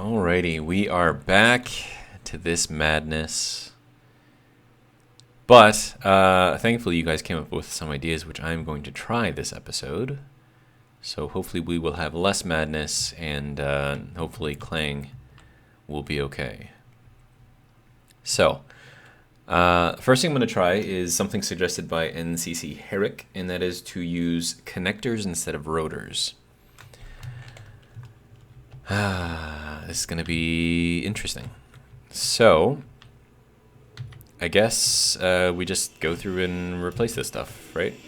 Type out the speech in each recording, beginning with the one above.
Alrighty, we are back to this madness. But thankfully you guys came up with some ideas which I'm going to try this episode. So hopefully we will have less madness and hopefully Clang will be okay. So, first thing I'm going to try is something suggested by NCC Herrick, and that is to use connectors instead of rotors. This is going to be interesting. So, I guess we just go through and replace this stuff, right?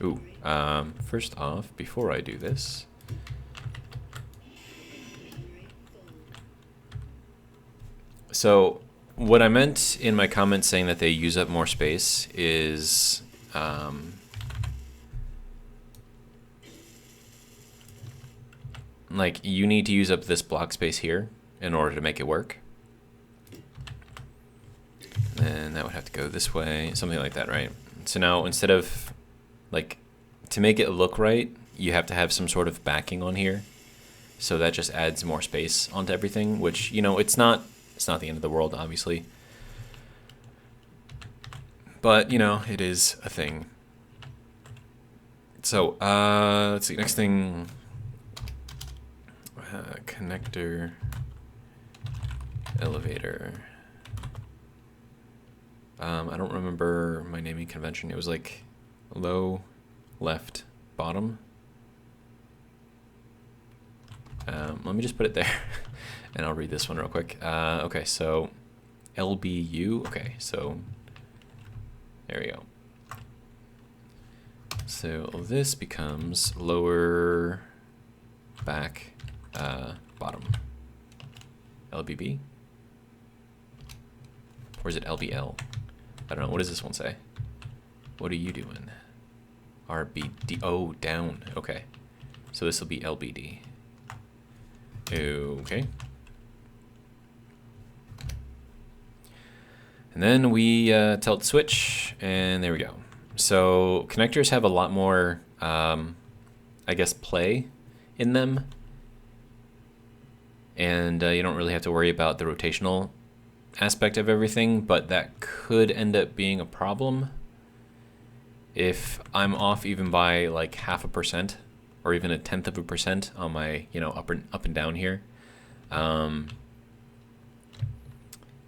Ooh, first off, before I do this, so what I meant in my comments saying that they use up more space is like you need to use up this block space here in order to make it work. And that would have to go this way, something like that, right? So now instead of, like, to make it look right, you have to have some sort of backing on here. So that just adds more space onto everything, which, you know, it's not the end of the world, obviously. But, you know, it is a thing. So, let's see, next thing, connector, elevator. I don't remember my naming convention. It was like low, left, bottom. Let me just put it there, and I'll read this one real quick. Okay, so LBU. Okay, so there we go. So this becomes lower, back, bottom. LBB? Or is it LBL? I don't know. What does this one say? What are you doing? RBD. Oh, down. Okay. So this will be LBD. Okay. And then we tilt switch, and there we go. So connectors have a lot more, I guess, play in them. And you don't really have to worry about the rotational aspect of everything, but that could end up being a problem if I'm off even by like 0.5% or even 0.1% on my, you know, up and down here.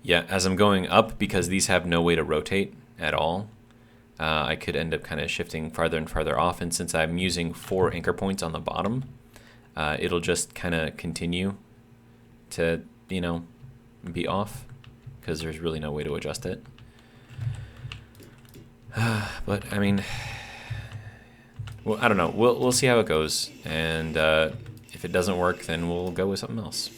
Yeah, as I'm going up, because these have no way to rotate at all, I could end up kind of shifting farther and farther off, and since I'm using 4 anchor points on the bottom, it'll just kind of continue to, you know, be off, because there's really no way to adjust it. But I mean, well, I don't know. We'll see how it goes, and if it doesn't work, then we'll go with something else.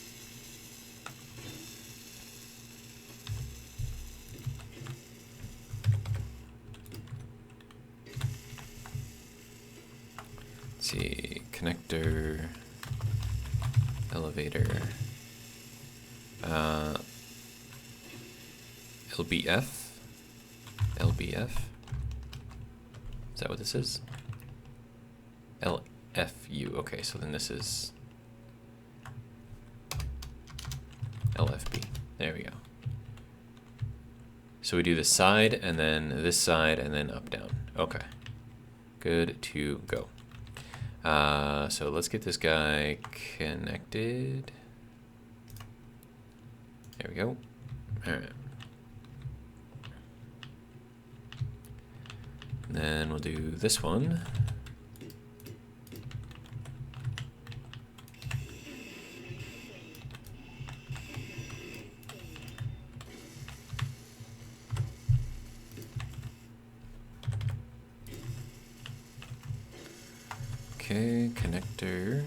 Let's see, connector, elevator. LBF. Is that what this is? LFU. Okay, so then this is LFB. There we go. So we do this side, and then this side, and then up, down. Okay. Good to go. So let's get this guy connected. There we go. All right. And then we'll do this one. Okay, connector,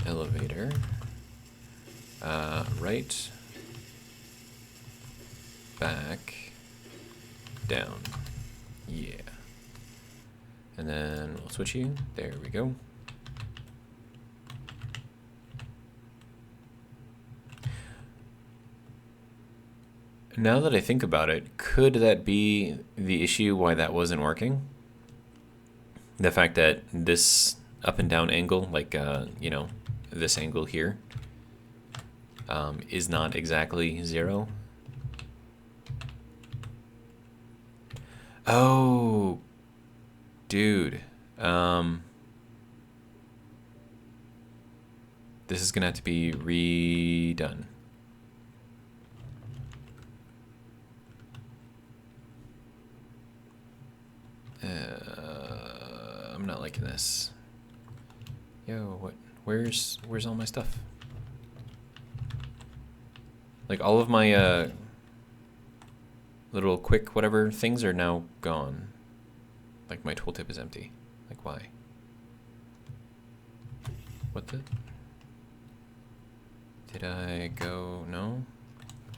elevator, right, back, down, yeah. And then we'll switch you, there we go. Now that I think about it, could that be the issue why that wasn't working? The fact that this up and down angle, like, you know, this angle here, is not exactly 0. Oh, dude. This is going to have to be redone. I'm not liking this. Yo, what? Where's all my stuff? Like, all of my little quick whatever things are now gone. Like, my tooltip is empty. Like, why? What the? Did I go? No?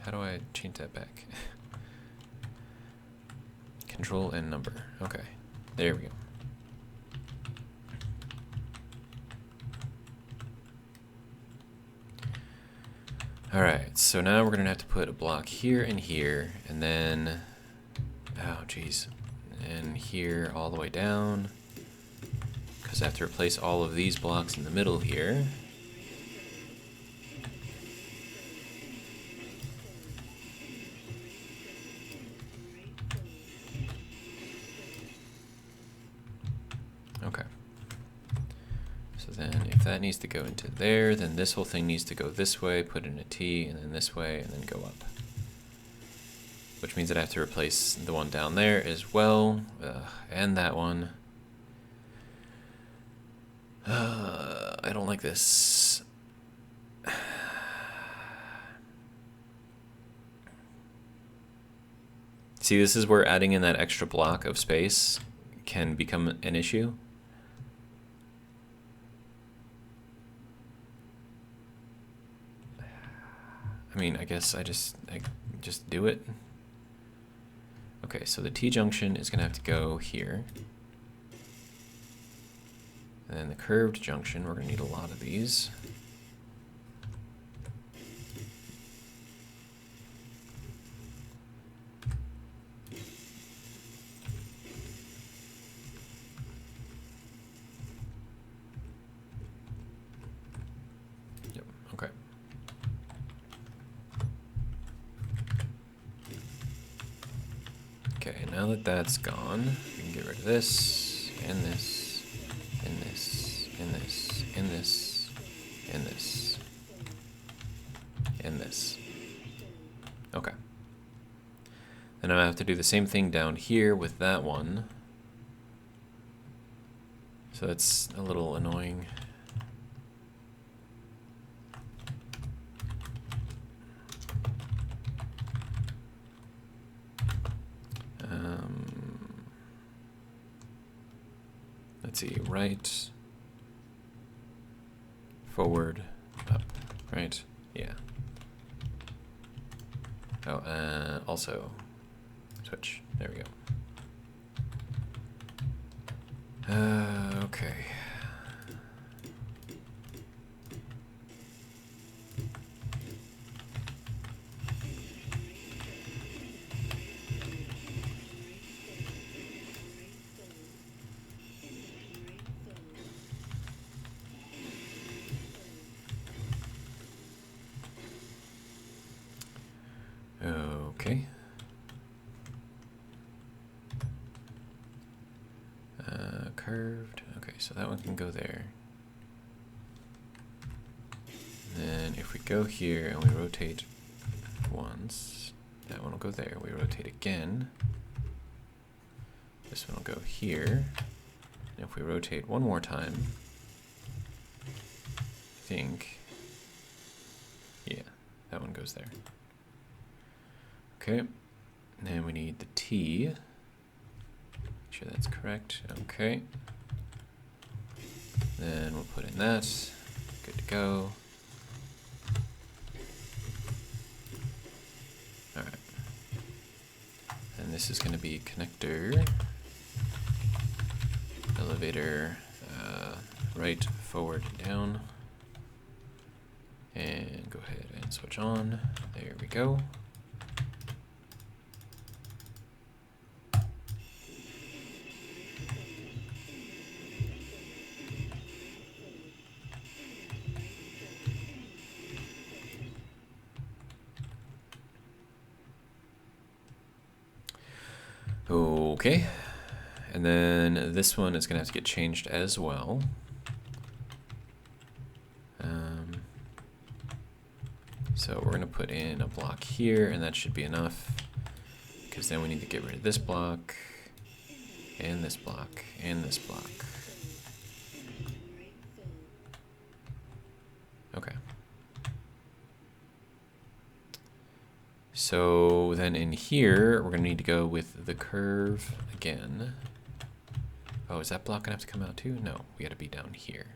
How do I change that back? Control and number. Okay. There we go. Alright, so now we're going to have to put a block here and here, and then, oh geez, and here all the way down, because I have to replace all of these blocks in the middle here. Okay. So then if that needs to go into there, then this whole thing needs to go this way, put in a T, and then this way, and then go up. Which means that I have to replace the one down there as well, and that one. I don't like this. See, this is where adding in that extra block of space can become an issue. I mean, I guess I just do it. Okay, so the T-junction is going to have to go here. And then the curved junction, we're going to need a lot of these. Yep, okay. Okay, now that that's gone, we can get rid of this, and this, and this, and this, and this, and this, and this. Okay. Then I have to do the same thing down here with that one. So that's a little annoying. Let's see, right, forward, up, right? Yeah. Oh, also switch. There we go. Okay. Okay. Curved. Okay, so that one can go there. And then if we go here and we rotate once, that one will go there. We rotate again. This one will go here. And if we rotate one more time, I think, yeah, that one goes there. Okay, and then we need the T. Make sure that's correct. Okay. Then we'll put in that. Good to go. All right. And this is going to be connector, elevator, right, forward, down. And go ahead and switch on. There we go. Okay. And then this one is going to have to get changed as well. So we're going to put in a block here, and that should be enough. Because then we need to get rid of this block, and this block, and this block. Okay. So then in here, we're going to need to go with the curve again. Oh, is that block going to have to come out too? No, we got to be down here.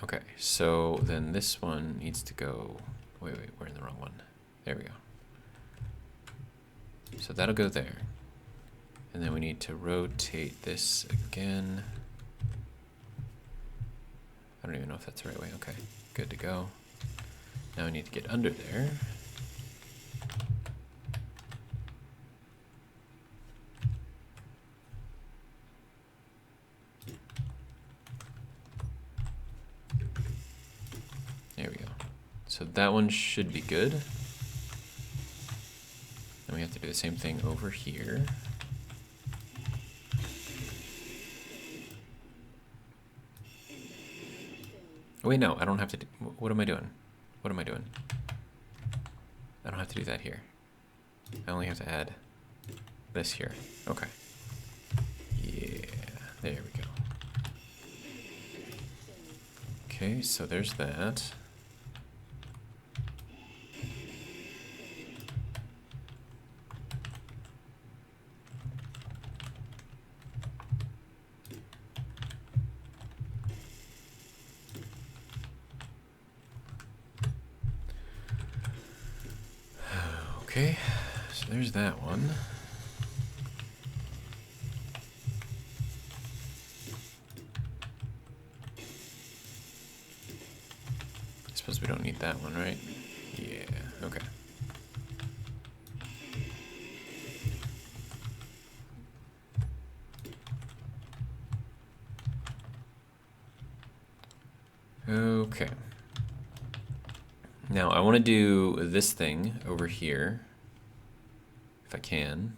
Okay, so then this one needs to go, wait, we're in the wrong one. There we go. So that'll go there. And then we need to rotate this again. I don't even know if that's the right way. Okay, good to go. Now we need to get under there. There we go. So that one should be good. Then we have to do the same thing over here. Oh, wait, no, I don't have to do, what am I doing? What am I doing? I don't have to do that here. I only have to add this here. Okay. Yeah, there we go. Okay, so there's that. Okay, so there's that one. I suppose we don't need that one, right? Yeah, okay. Okay. Now I want to do this thing over here, if I can.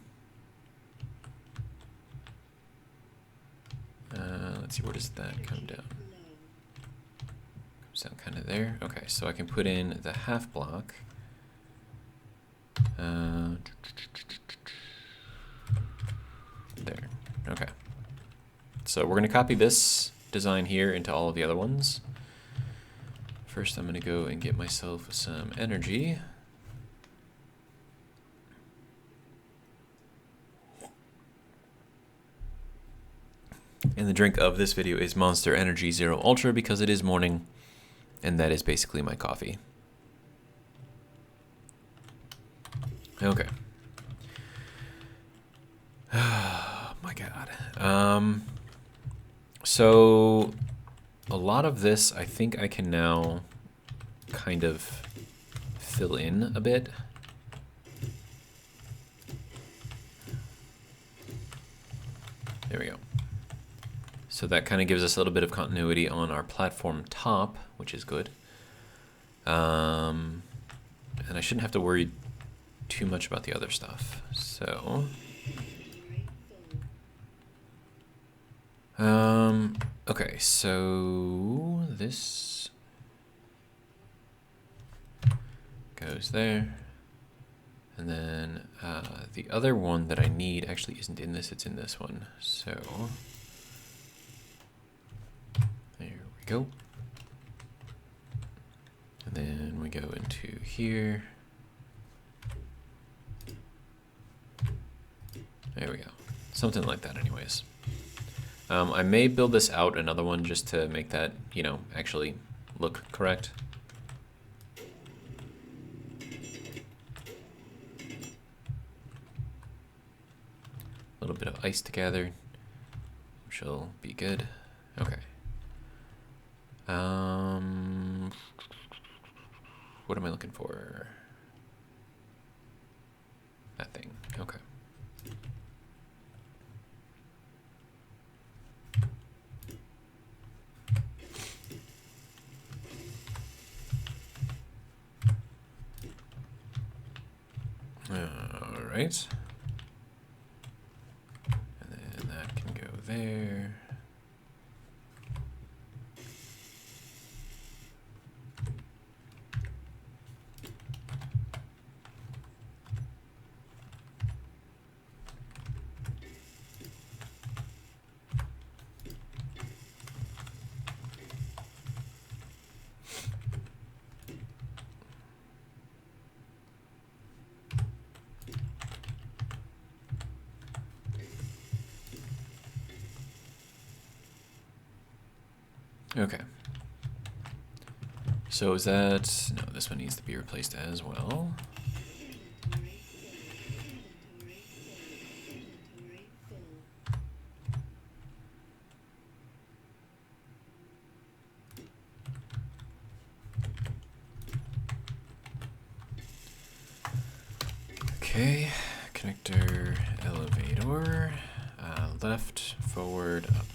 Let's see, where does that come down? Comes down kind of there. Okay, so I can put in the half block. There. Okay. So we're going to copy this design here into all of the other ones. First, I'm going to go and get myself some energy. And the drink of this video is Monster Energy Zero Ultra because it is morning, and that is basically my coffee. Okay. Oh my God. So a lot of this, I think I can now kind of fill in a bit. There we go. So that kind of gives us a little bit of continuity on our platform top, which is good. And I shouldn't have to worry too much about the other stuff. So, okay, so this goes there. And then the other one that I need actually isn't in this, it's in this one. So there we go. And then we go into here. There we go. Something like that anyways. I may build this out another one just to make that, you know, actually look correct. A little bit of ice together, which will be good. Okay. What am I looking for? That thing. Okay. right. And then that can go there. Okay. So is that, no, this one needs to be replaced as well. Okay, connector, elevator, left, forward, up.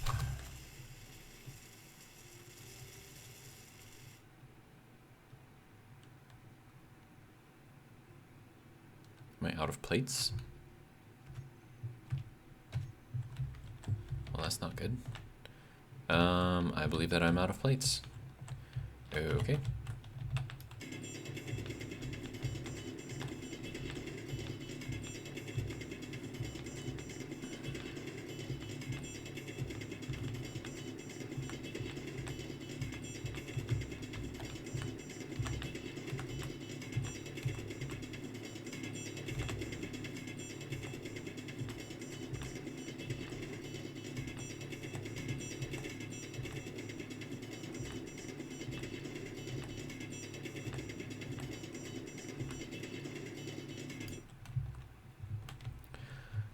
Am I out of plates? Well, that's not good. I believe that I'm out of plates. Okay.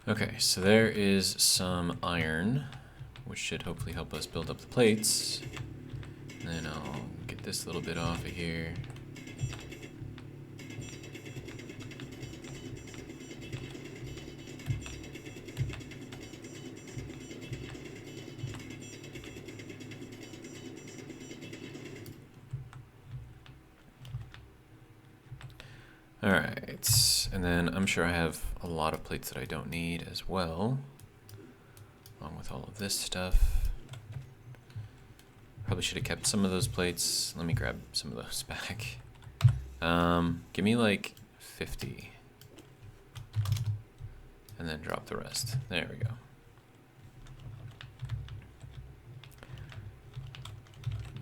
Okay, so there is some iron, which should hopefully help us build up the plates. And then I'll get this little bit off of here. Alright, and then I'm sure I have a lot of plates that I don't need as well, along with all of this stuff. Probably should have kept some of those plates. Let me grab some of those back. Give me like 50. And then drop the rest. There we go.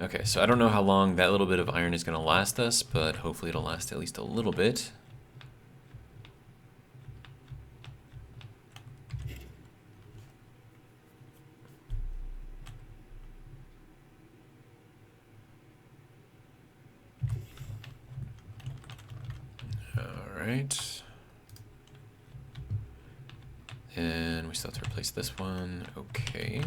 Okay, so I don't know how long that little bit of iron is going to last us, but hopefully it'll last at least a little bit. Alright. And we still have to replace this one. Okay.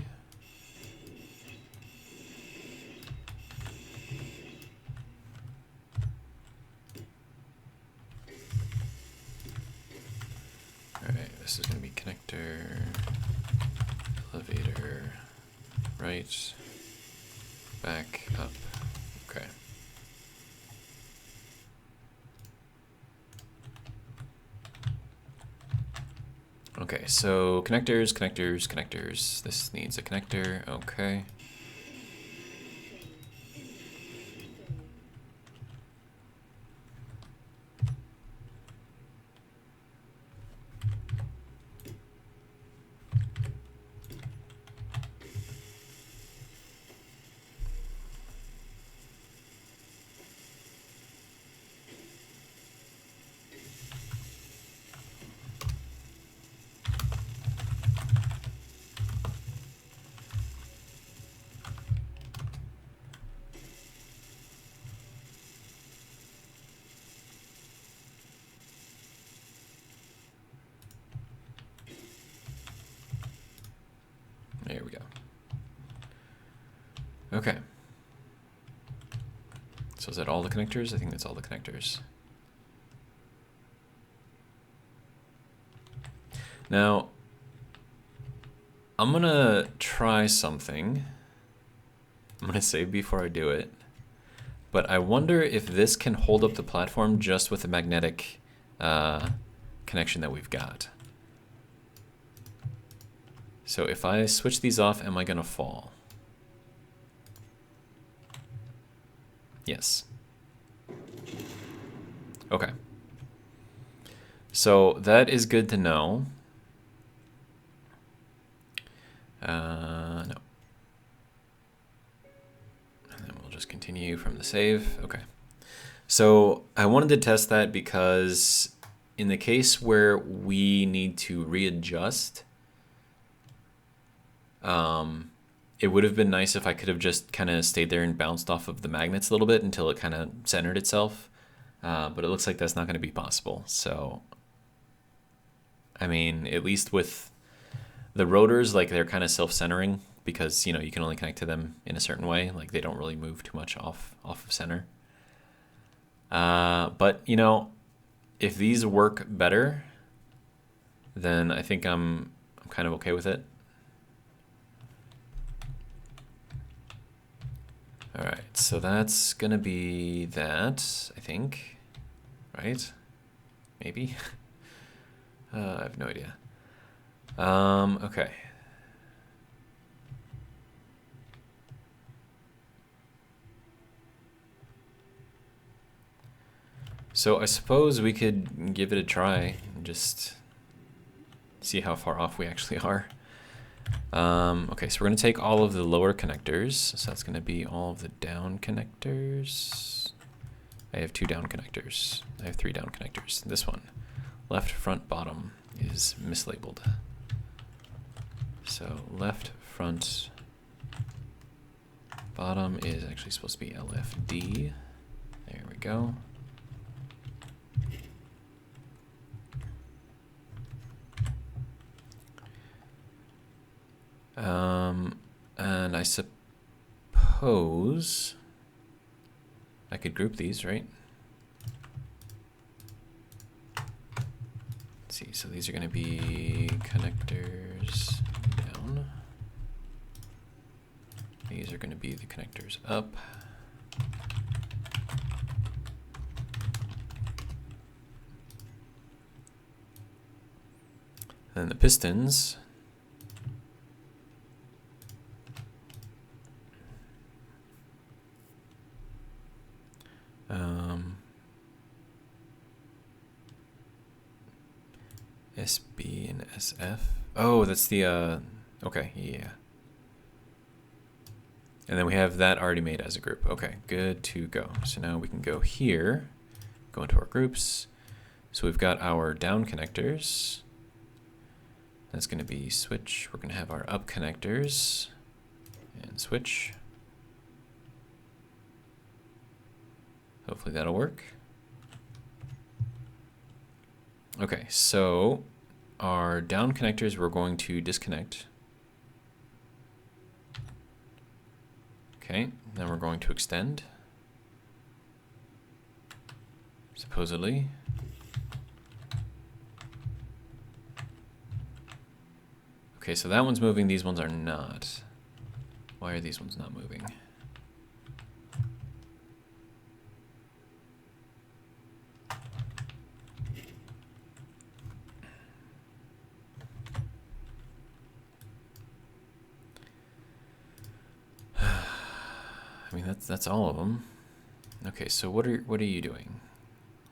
Alright, this is going to be connector, elevator, right, back, up. Okay. Okay, so connectors, connectors, connectors. This needs a connector. Okay. There we go. Okay. So is that all the connectors? I think that's all the connectors. Now, I'm gonna try something. I'm gonna save before I do it. But I wonder if this can hold up the platform just with a magnetic connection that we've got. So if I switch these off, am I going to fall? Yes. Okay. So that is good to know. No. And then we'll just continue from the save. Okay. So I wanted to test that because in the case where we need to readjust, it would have been nice if I could have just kind of stayed there and bounced off of the magnets a little bit until it kind of centered itself. But it looks like that's not going to be possible. So, I mean, at least with the rotors, like they're kind of self-centering because, you know, you can only connect to them in a certain way. Like they don't really move too much off of center. But, you know, if these work better, then I think I'm kind of okay with it. All right, so that's gonna be that, I think, right? Maybe. I have no idea. Okay. So I suppose we could give it a try and just see how far off we actually are. Okay, so we're going to take all of the lower connectors. So that's going to be all of the down connectors. I have 2 down connectors. I have 3 down connectors. This one, left, front, bottom, is mislabeled. So left, front, bottom is actually supposed to be LFD. There we go. And I suppose I could group these, right? Let's see, so these are going to be connectors down. These are going to be the connectors up. And the pistons SB and SF. Oh, that's the, okay, yeah. And then we have that already made as a group. Okay, good to go. So now we can go here, go into our groups. So we've got our down connectors. That's going to be switch. We're going to have our up connectors and switch. Hopefully that'll work. Okay, so our down connectors we're going to disconnect. Okay, then we're going to extend. Supposedly. Okay, so that one's moving, these ones are not. Why are these ones not moving? I mean, that's all of them. Okay, so what are you doing?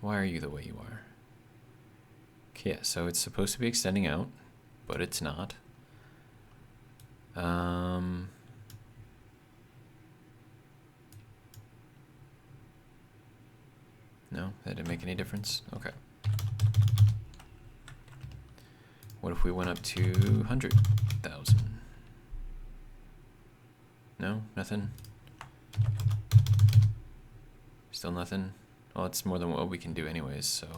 Why are you the way you are? Okay, yeah, so it's supposed to be extending out, but it's not. No, that didn't make any difference. Okay. What if we went up to 100,000? No, nothing. Still nothing. Well, it's more than what we can do anyways, so.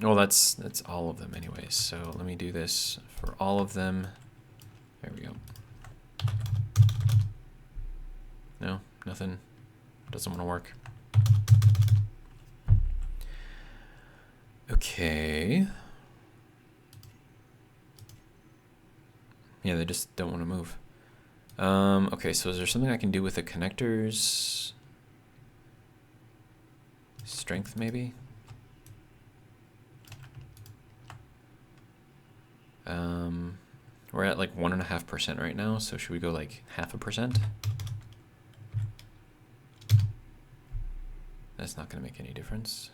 Well, that's all of them anyways. So let me do this for all of them. There we go. No, nothing. Doesn't want to work. Okay. Yeah, they just don't want to move. Okay, so is there something I can do with the connectors? Strength, maybe? We're at like 1.5% right now, so should we go like 0.5%? That's not going to make any difference.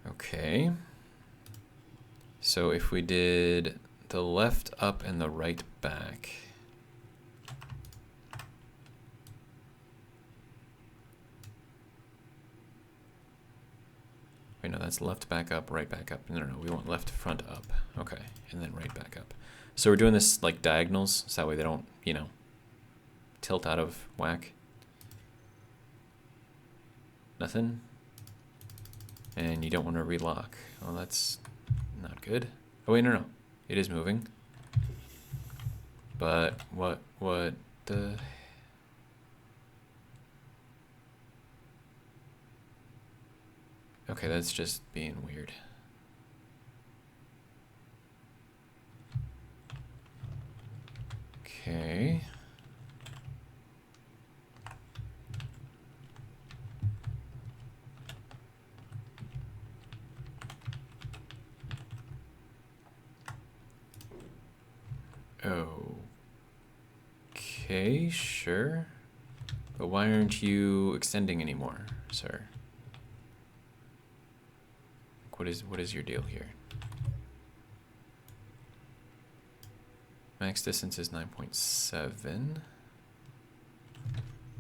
Okay. So if we did the left up and the right back. Wait, no, that's left back up, right back up. No, no, no, we want left front up. Okay, and then right back up. So we're doing this like diagonals, so that way they don't, you know, tilt out of whack. Nothing. And you don't want to relock. Well, that's not good. Oh, wait, no, no. It is moving. But what the... Okay, that's just being weird. Okay. Okay, sure. But why aren't you extending anymore, sir? What is your deal here? Max distance is 9.7.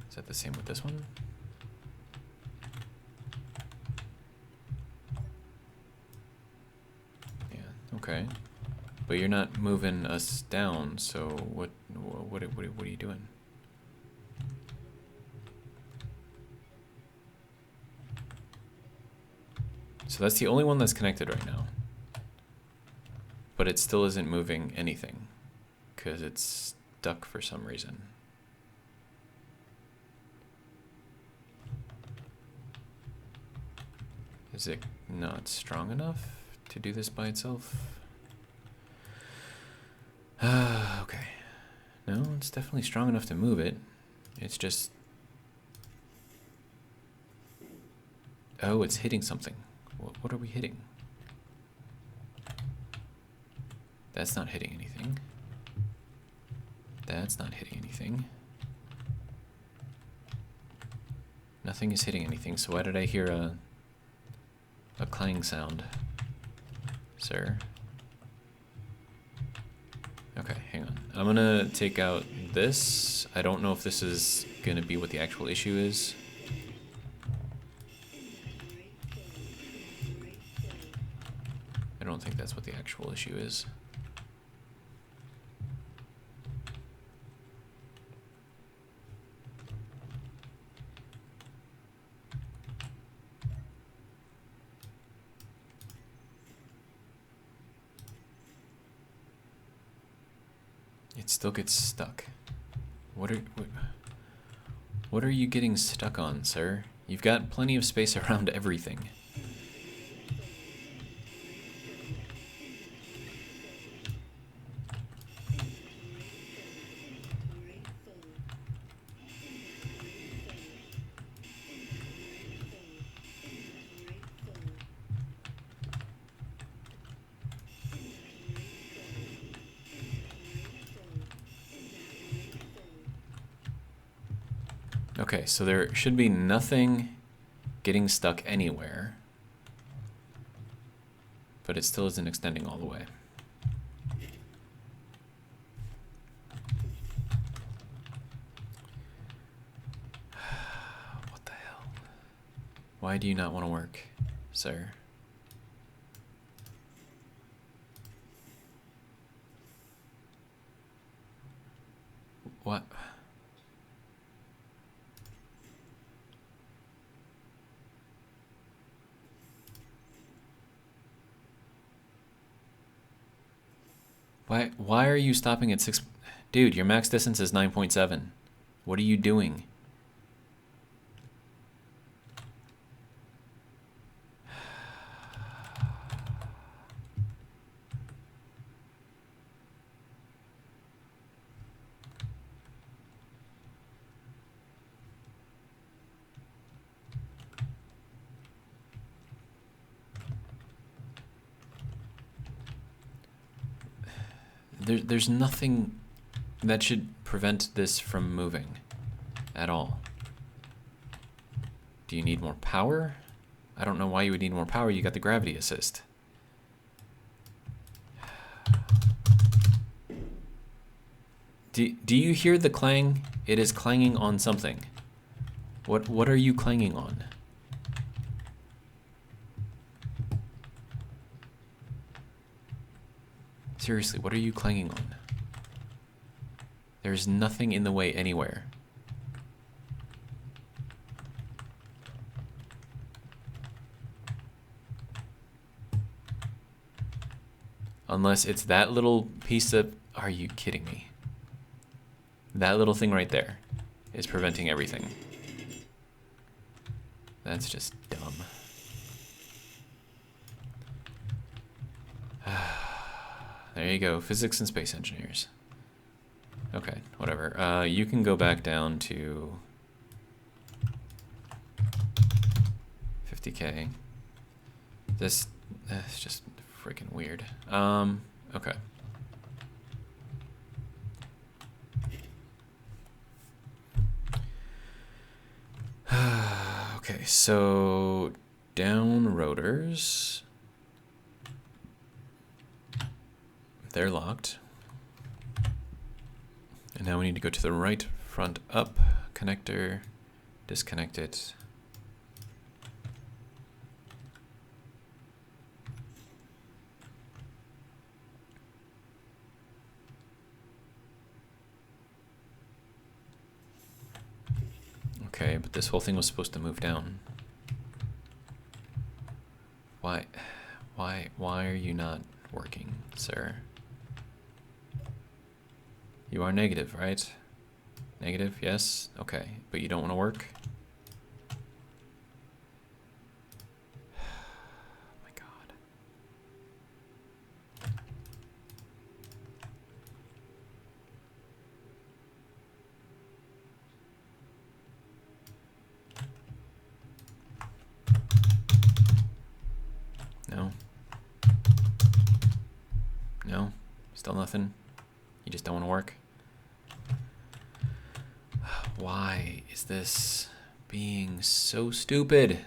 Is that the same with this one? Yeah, okay. But you're not moving us down, so what are you doing? So that's the only one that's connected right now. But it still isn't moving anything, because it's stuck for some reason. Is it not strong enough to do this by itself? Okay. No, it's definitely strong enough to move it. It's just... Oh, it's hitting something. What are we hitting? That's not hitting anything. That's not hitting anything. Nothing is hitting anything, so why did I hear a clang sound, sir? Okay, hang on. I'm gonna take out this. I don't know if this is gonna be what the actual issue is. I don't think that's what the actual issue is. It still gets stuck. What are you getting stuck on, sir? You've got plenty of space around everything. Okay, so there should be nothing getting stuck anywhere, but it still isn't extending all the way. What the hell? Why do you not want to work, sir? What? Why are you stopping at 6? Dude, your max distance is 9.7. What are you doing? there's nothing that should prevent this from moving at all. Do you need more power? I don't know why you would need more power. You got the gravity assist. Do you hear the clang? It is clanging on something. What are you clanging on? Seriously, what are you clanging on? There's nothing in the way anywhere. Unless it's that little piece of... Are you kidding me? That little thing right there is preventing everything. That's just dumb. There you go, physics and space engineers. Okay, whatever. You can go back down to 50K. This is just freaking weird. Okay. Okay, so down rotors. They're locked. And now we need to go to the right, front up, connector, disconnect it. Okay, but this whole thing was supposed to move down. Why are you not working, sir? You are negative, right? Negative, yes? Okay, but you don't want to work? Oh my god. No. No? Still nothing? You just don't want to work? Why is this being so stupid?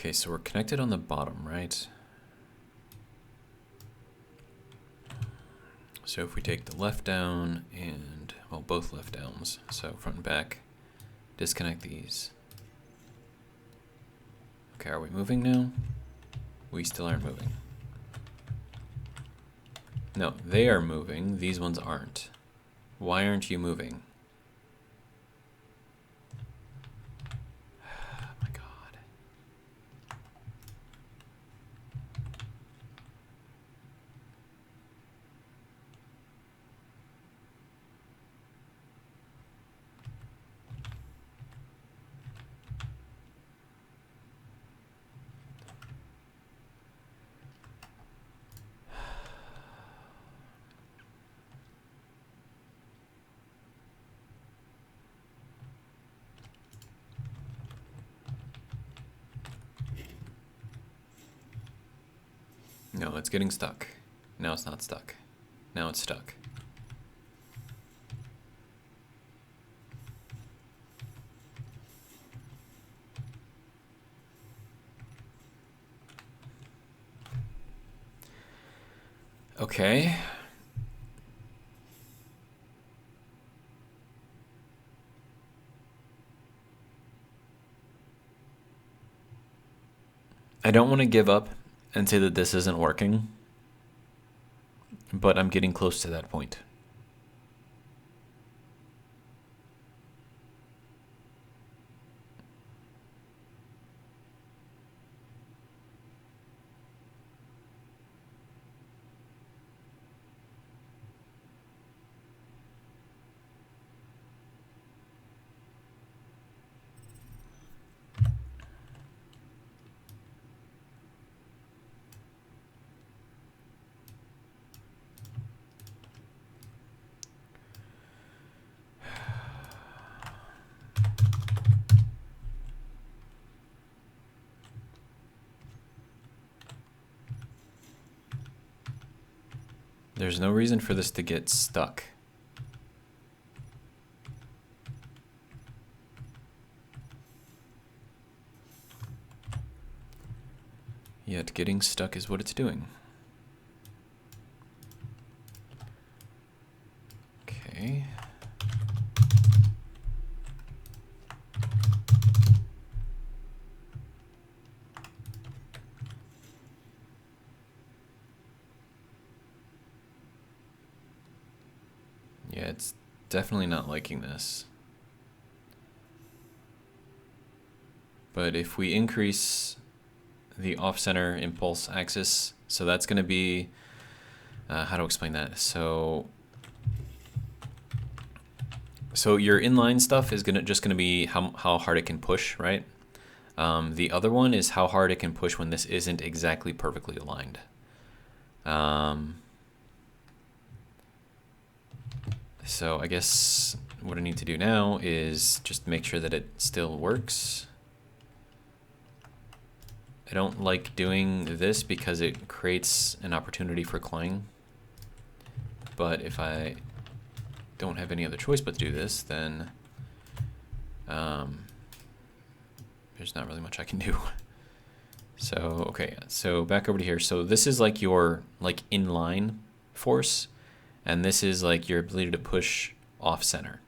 Okay, so we're connected on the bottom, right? So if we take the left down and, well, both left downs, so front and back, disconnect these. Okay, are we moving now? We still aren't moving. No, they are moving. These ones aren't. Why aren't you moving? Oh my god. No, it's getting stuck. Now it's not stuck. Now it's stuck. Okay. I don't want to give up and say that this isn't working, but I'm getting close to that point. There's no reason for this to get stuck. Yet getting stuck is what it's doing. Okay. Yeah, it's definitely not liking this. But if we increase the off-center impulse axis, so that's going to be, how to explain that? So your inline stuff is just going to be how hard it can push, right? The other one is how hard it can push when this isn't exactly perfectly aligned. So I guess what I need to do now is just make sure that it still works. I don't like doing this because it creates an opportunity for clawing. But if I don't have any other choice but to do this, then there's not really much I can do. So, okay, so back over to here. So this is like your inline force, and this is like your ability to push off center,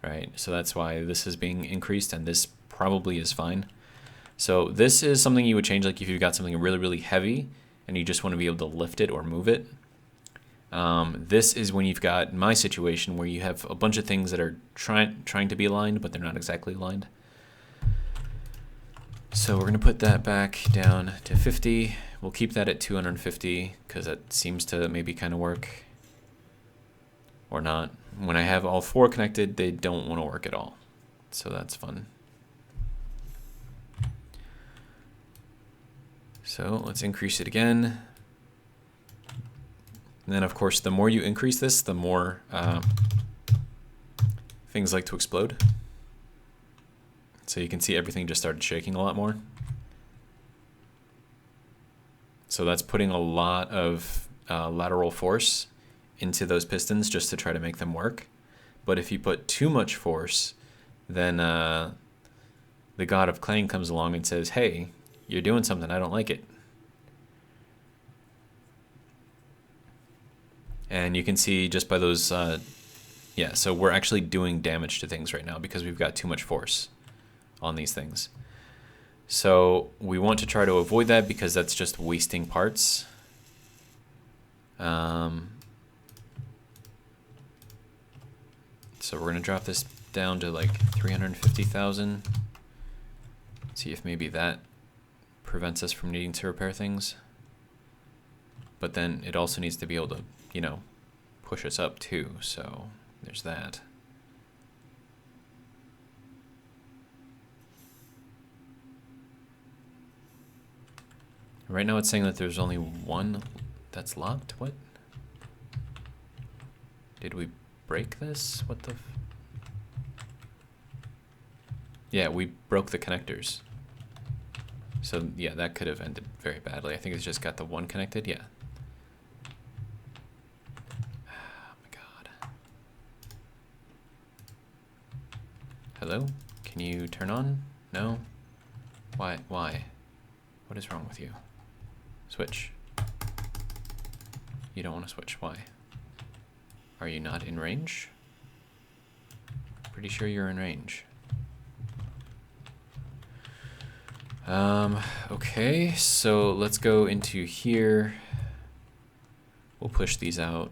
right? So that's why this is being increased, and this probably is fine. So this is something you would change, like if you've got something really, really heavy and you just want to be able to lift it or move it. This is when you've got, in my situation, where you have a bunch of things that are trying to be aligned, but they're not exactly aligned. So we're going to put that back down to 50. We'll keep that at 250 because that seems to maybe kind of work. Or not. When I have all four connected, they don't want to work at all. So that's fun. So let's increase it again. And then, of course, the more you increase this, the more things like to explode. So you can see everything just started shaking a lot more. So that's putting a lot of lateral force into those pistons just to try to make them work. But if you put too much force, then the god of Clang comes along and says, hey, you're doing something, I don't like it. And you can see just by those, yeah, so we're actually doing damage to things right now because we've got too much force on these things. So we want to try to avoid that because that's just wasting parts. So we're going to drop this down to like 350,000. See if maybe that prevents us from needing to repair things. But then it also needs to be able to, you know, push us up too. So there's that. Right now it's saying that there's only one that's locked. What? Did we break this? What the? Yeah, we broke the connectors. So yeah, that could have ended very badly. I think it's just got the one connected. Yeah. Oh my god. Hello? Can you turn on? No? Why? Why? What is wrong with you? Switch. You don't want to switch. Why? Are you not in range? Pretty sure you're in range. Okay, so let's go into here. We'll push these out.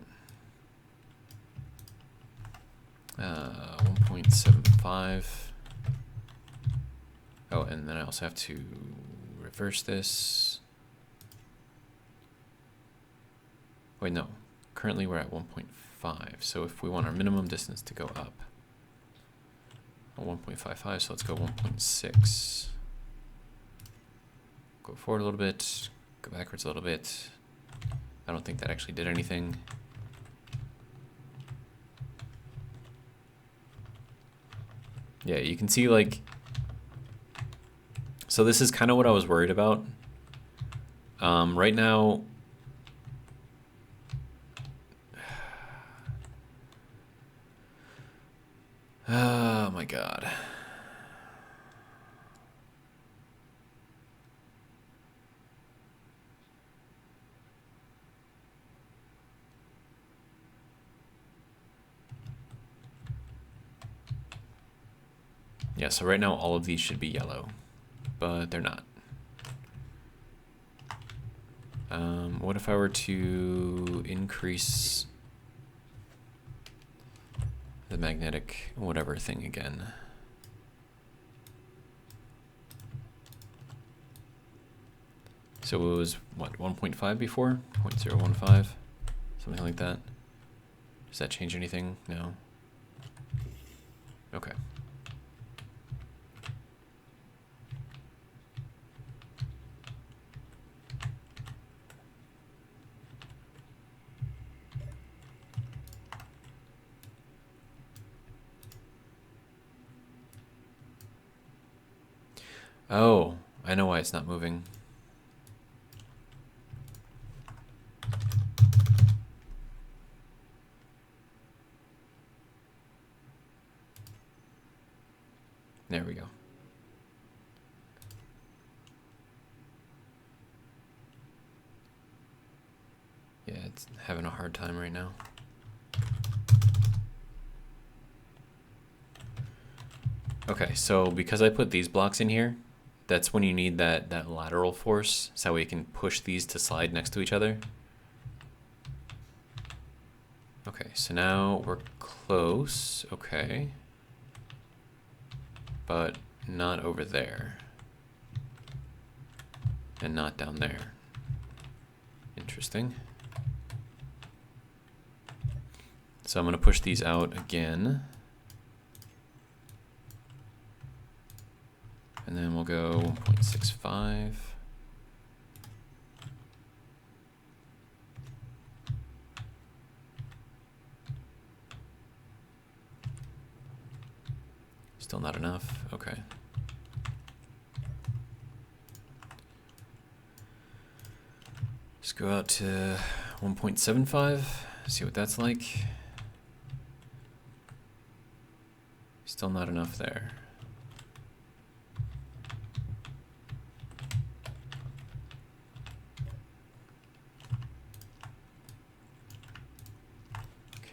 1.75. Oh, and then I also have to reverse this. Wait, no. Currently we're at 1.5. So if we want our minimum distance to go up, 1.55, so let's go 1.6. Go forward a little bit, go backwards a little bit. I don't think that actually did anything. Yeah, you can see like, so this is kind of what I was worried about. Right now, oh my God. Yeah, so right now all of these should be yellow, but they're not. What if I were to increase the magnetic whatever thing again? So it was, what, 1.5 before? 0.015? Something like that. Does that change anything? No. Okay. Oh, I know why it's not moving. There we go. Yeah, it's having a hard time right now. Okay, so because I put these blocks in here, that's when you need that lateral force, so we can push these to slide next to each other. Okay, so now we're close, okay. But not over there. And not down there. Interesting. So I'm gonna push these out again. And then we'll go 1.65. Still not enough, okay. Let's go out to 1.75, see what that's like. Still not enough there.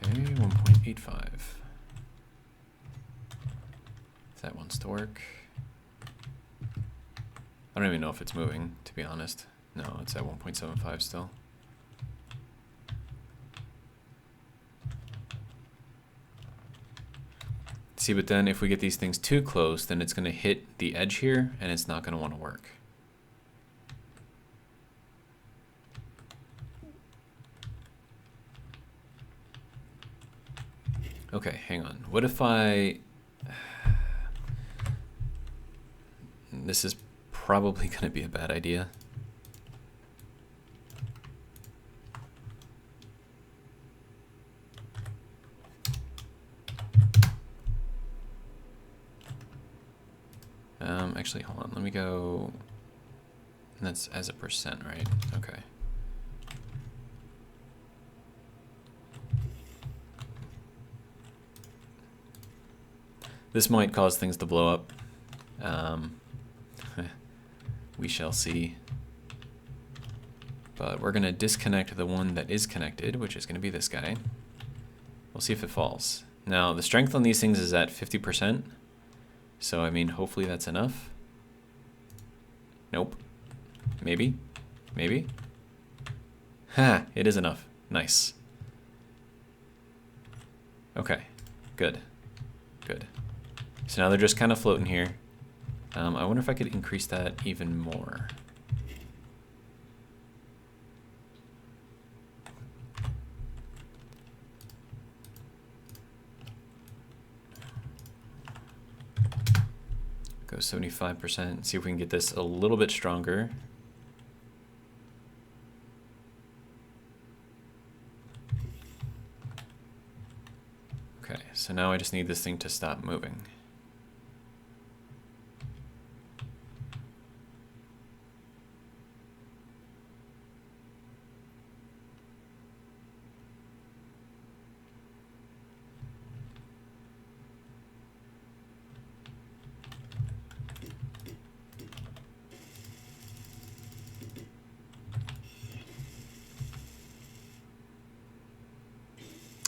Okay, 1.85. If that wants to work. I don't even know if it's moving, to be honest. No, it's at 1.75 still. See, but then if we get these things too close, then it's going to hit the edge here, and it's not going to want to work. Okay, hang on. What if I... This is probably going to be a bad idea. Actually, hold on. Let me go... That's as a percent, right? Okay. This might cause things to blow up. We shall see. But we're going to disconnect the one that is connected, which is going to be this guy. We'll see if it falls. Now, the strength on these things is at 50%. So, I mean, hopefully that's enough. Nope. Maybe? Maybe? Ha! It is enough. Nice. Okay. Good. Good. So now they're just kind of floating here. I wonder if I could increase that even more. Go 75%. See if we can get this a little bit stronger. Okay, so now I just need this thing to stop moving.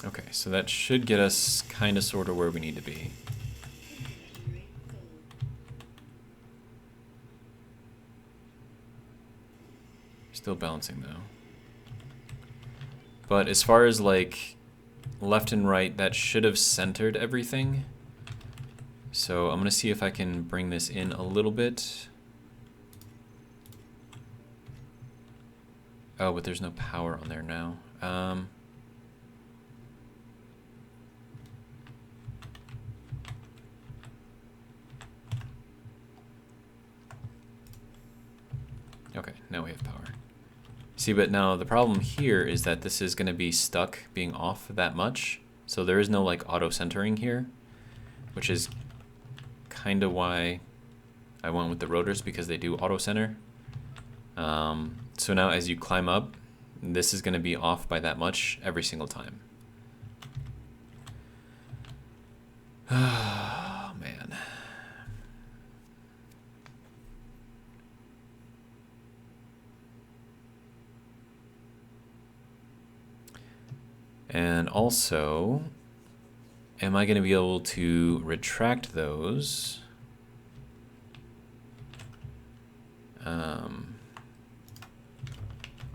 Okay, so that should get us kind of sort of where we need to be. Still balancing though. But as far as like left and right, that should have centered everything. So I'm gonna see if I can bring this in a little bit. Oh, but there's no power on there now. Okay, now we have power. See, but now the problem here is that this is going to be stuck being off that much. So there is no like auto centering here, which is kind of why I went with the rotors, because they do auto center. So now as you climb up, this is going to be off by that much every single time. Oh, man. And also, am I going to be able to retract those?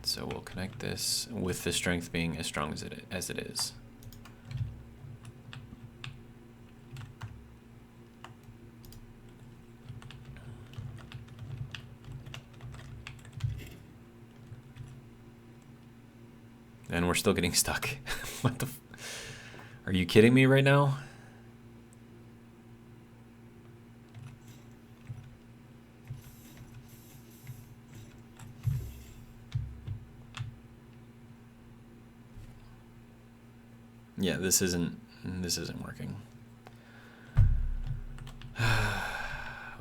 So we'll connect this with the strength being as strong as it is. And we're still getting stuck. What the are you kidding me right now? Yeah, this isn't working.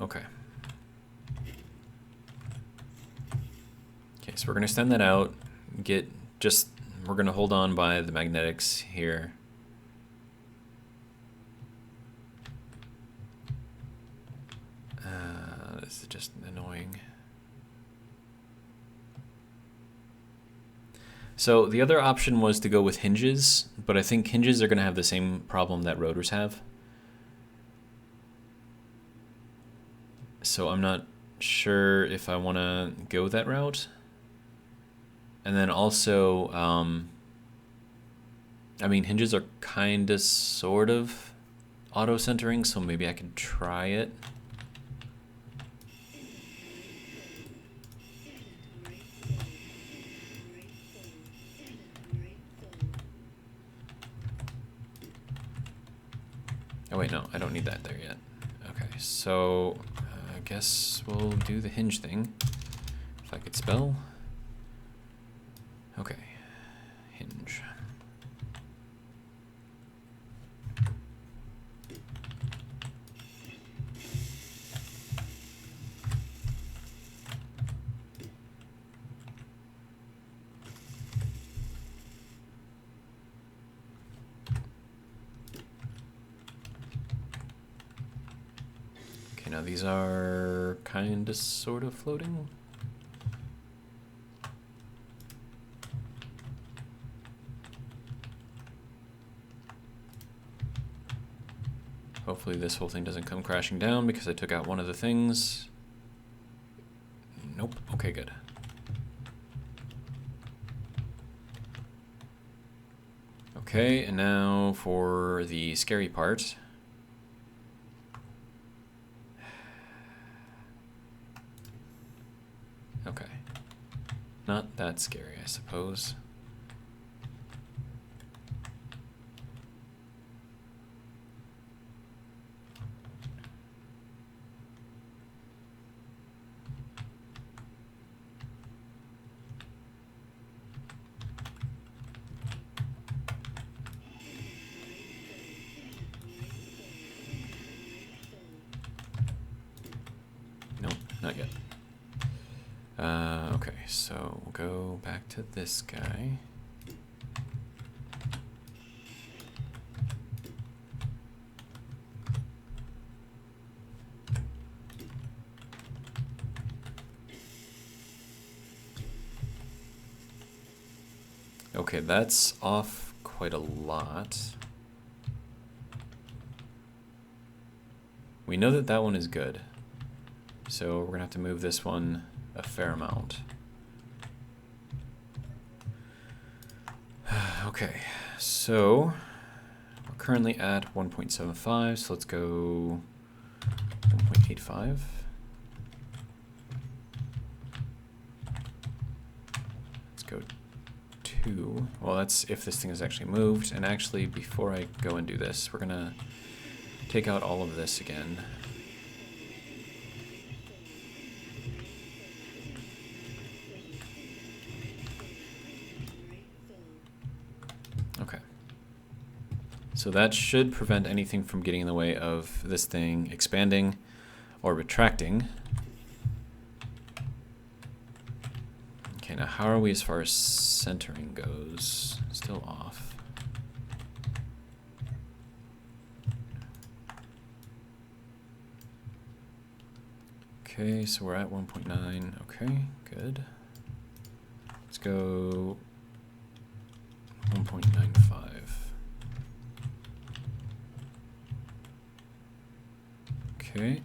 Okay. Okay, so we're gonna extend that out, we're gonna hold on by the magnetics here. This is just annoying. So the other option was to go with hinges, but I think hinges are going to have the same problem that rotors have. So I'm not sure if I want to go that route. And then also, I mean, hinges are kind of sort of auto-centering, so maybe I could try it. Oh wait, no, I don't need that there yet. Okay, so I guess we'll do the hinge thing. If I could spell. Okay, hinge. Now these are kind of sort of floating. Hopefully this whole thing doesn't come crashing down because I took out one of the things. Nope. Okay, good. Okay, and now for the scary part. Okay. Not that scary, I suppose. Nope, not yet. Okay, so we'll go back to this guy. Okay, that's off quite a lot. We know that that one is good. So we're gonna have to move this one a fair amount. Okay, so we're currently at 1.75, so let's go 1.85. Let's go 2. Well, that's if this thing is actually moved. And actually, before I go and do this, we're gonna take out all of this again. Okay. So that should prevent anything from getting in the way of this thing expanding or retracting. Okay, now how are we as far as centering goes? Still off. Okay, so we're at 1.9. Okay, good. Let's go 1.95. Okay.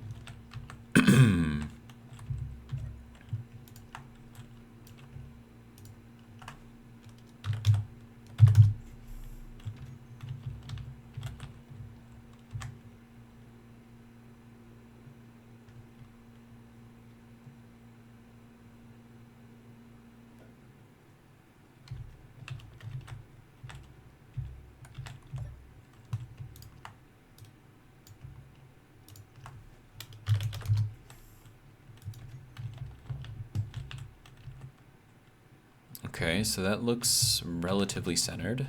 Okay, so that looks relatively centered.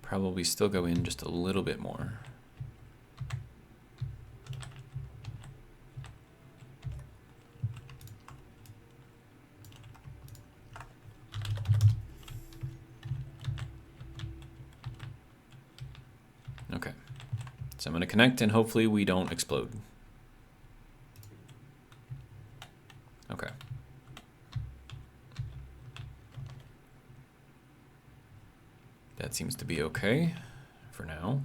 Probably still go in just a little bit more. Okay, so I'm going to connect and hopefully we don't explode. Okay. That seems to be okay for now.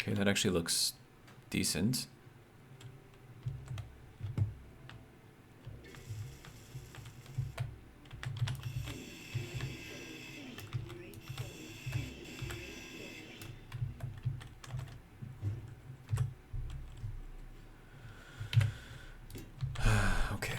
Okay, that actually looks decent. Okay.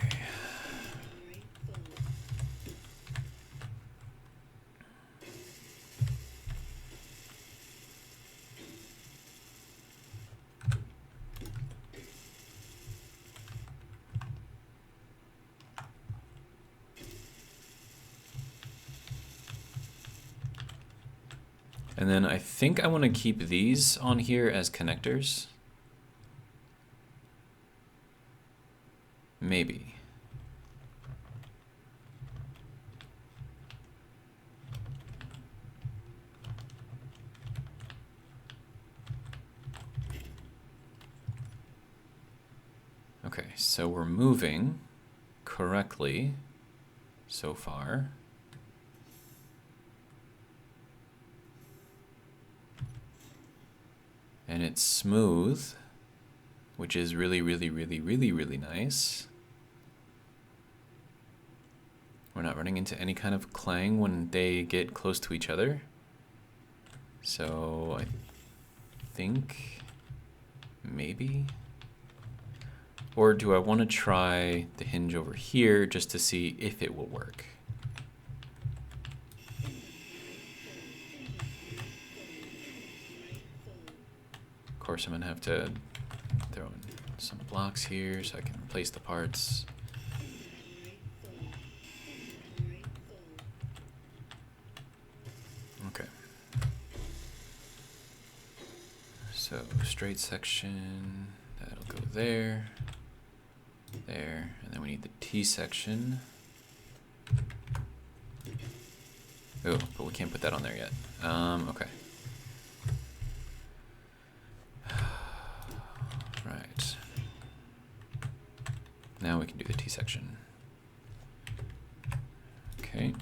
And then I think I want to keep these on here as connectors. Maybe. Okay, so we're moving correctly so far. And it's smooth, which is really, really, really, really, really nice. We're not running into any kind of clang when they get close to each other. So I think maybe. Or do I want to try the hinge over here just to see if it will work? Of course, I'm going to have to throw in some blocks here so I can replace the parts. Okay. So straight section, that'll go there, there, and then we need the T section. Oh, but we can't put that on there yet. Okay. Right. Now we can do the T section. Okay.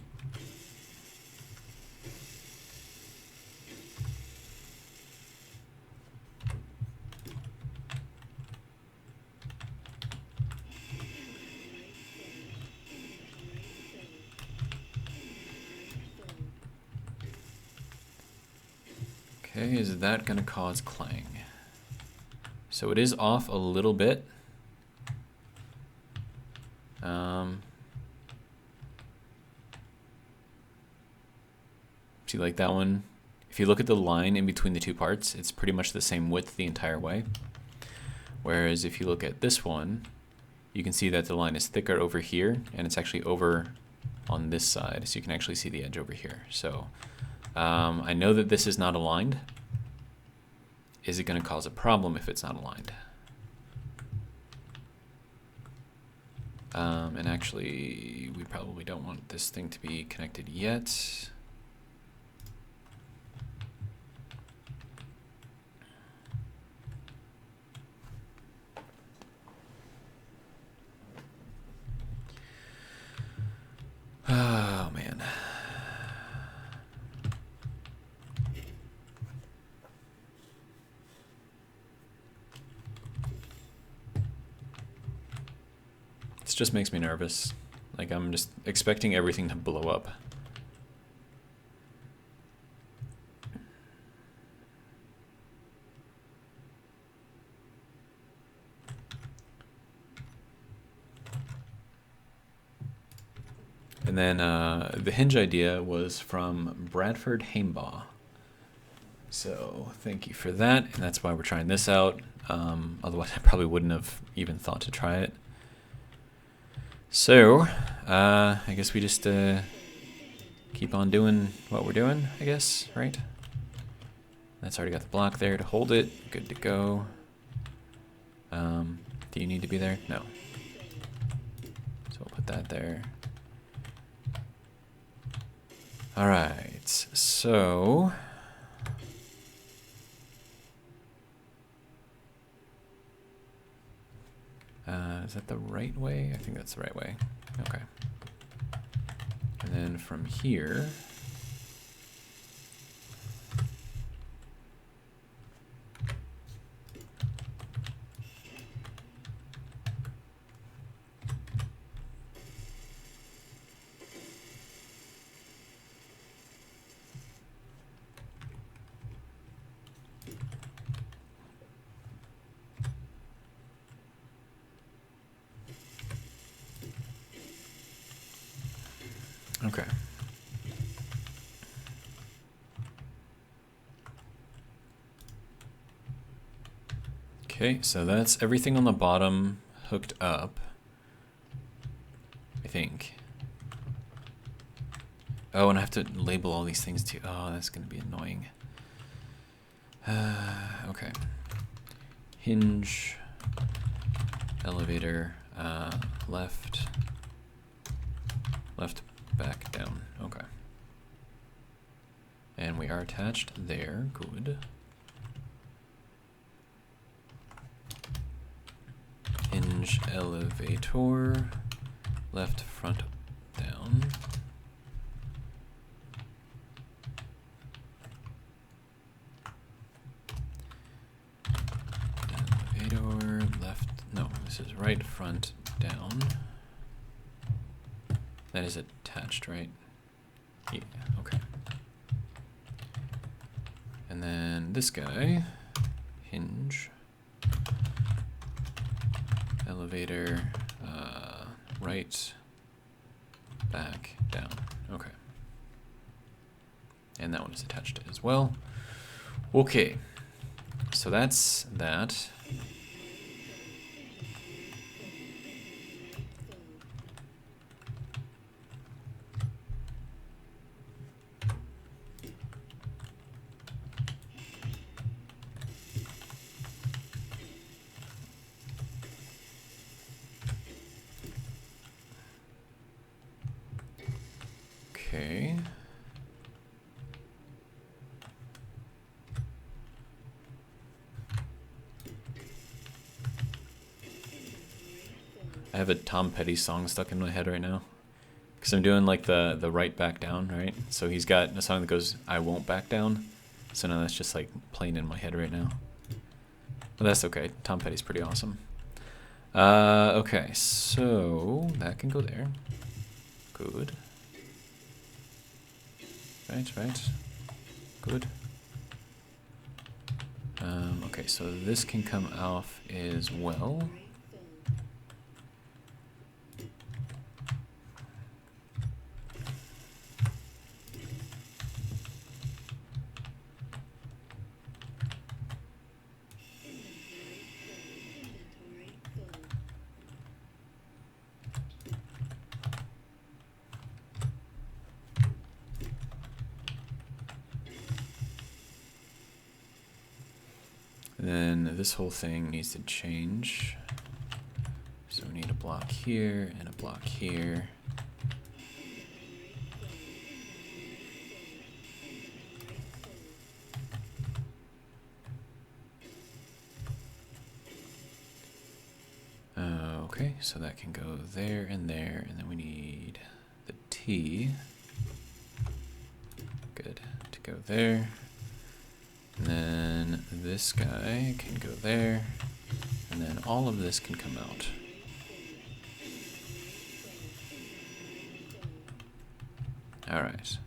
Okay, is that going to cause clang? So it is off a little bit. See, like that one, if you look at the line in between the two parts, it's pretty much the same width the entire way. Whereas if you look at this one, you can see that the line is thicker over here, and it's actually over on this side, so you can actually see the edge over here. So I know that this is not aligned. Is it going to cause a problem if it's not aligned? And actually, we probably don't want this thing to be connected yet. Oh, man. This just makes me nervous. Like, I'm just expecting everything to blow up. And then the hinge idea was from Bradford Haimbaugh. So thank you for that, and that's why we're trying this out. Otherwise, I probably wouldn't have even thought to try it. So I guess we just keep on doing what we're doing, I guess, right? That's already got the block there to hold it. Good to go. Do you need to be there? No. So we'll put that there. All right, so is that the right way? I think that's the right way. Okay. And then from here, okay. Okay, so that's everything on the bottom hooked up, I think. Oh, and I have to label all these things too. Oh, that's going to be annoying. Okay. Hinge, elevator. Left, back, down. Okay. And we are attached there. Good. Hinge elevator. Left, front, down. Elevator, left. No, this is right, front, down. That is attached, right? Yeah, okay. And then this guy, hinge, elevator, right, back, down. Okay. And that one is attached as well. Okay. So that's that. Okay. I have a Tom Petty song stuck in my head right now. Because I'm doing like the right back down, right? So he's got a song that goes, I won't back down. So now that's just like playing in my head right now. But that's okay. Tom Petty's pretty awesome. Okay, so that can go there. Good. Right. Good. Okay, so this can come off as well. Then this whole thing needs to change. So we need a block here and a block here. Okay, so that can go there, and then we need the T. Good, to go there. And then this guy can go there, and then all of this can come out. All right.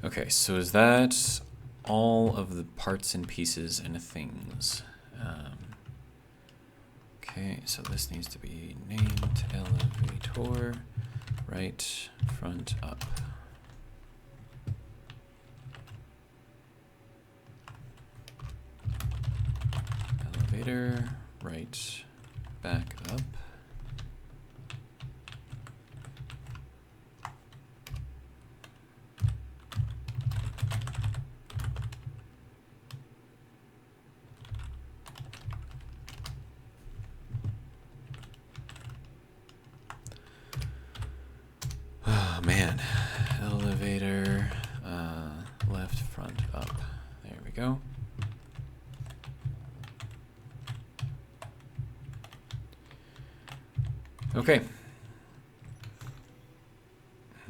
Okay, so is that all of the parts and pieces and things? Okay, so this needs to be named elevator, right, front, up. Elevator, right, back, up. Oh man, elevator, left, front, up. There we go. Okay.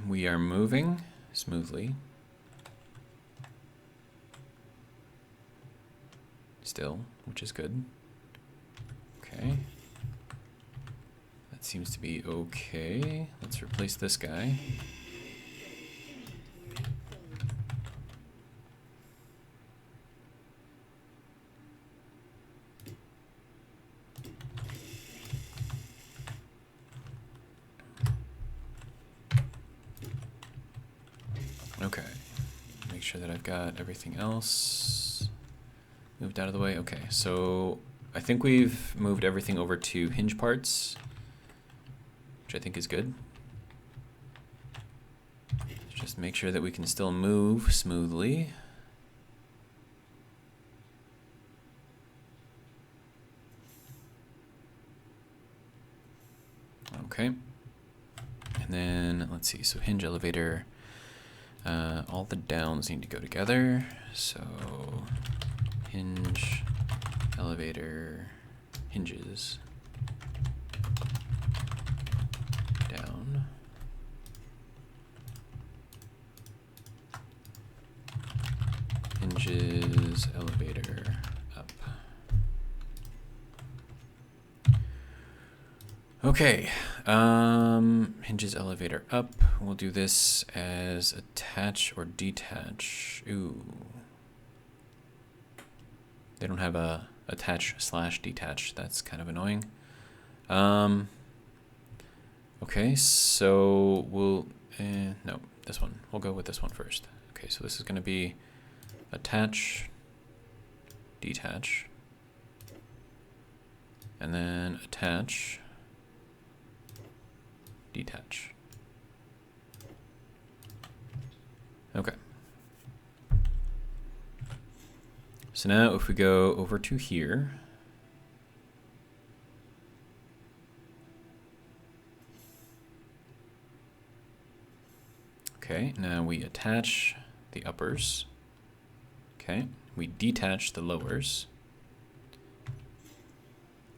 We are moving smoothly. Still, which is good. Okay. That seems to be okay. Let's replace this guy. sure that I've got everything else moved out of the way. Okay, so I think we've moved everything over to hinge parts, which I think is good. Just make sure that we can still move smoothly. Okay. And then let's see, so hinge elevator, all the downs need to go together. So hinge, elevator, hinges, down. Hinges, elevator, up. Okay, hinges, elevator, up. We'll do this as attach or detach. Ooh. They don't have a attach/detach. That's kind of annoying. Okay, so we'll, no, this one. We'll go with this one first. Okay, so this is gonna be attach, detach, and then attach, detach. Okay. So now if we go over to here, okay, now we attach the uppers. Okay, we detach the lowers.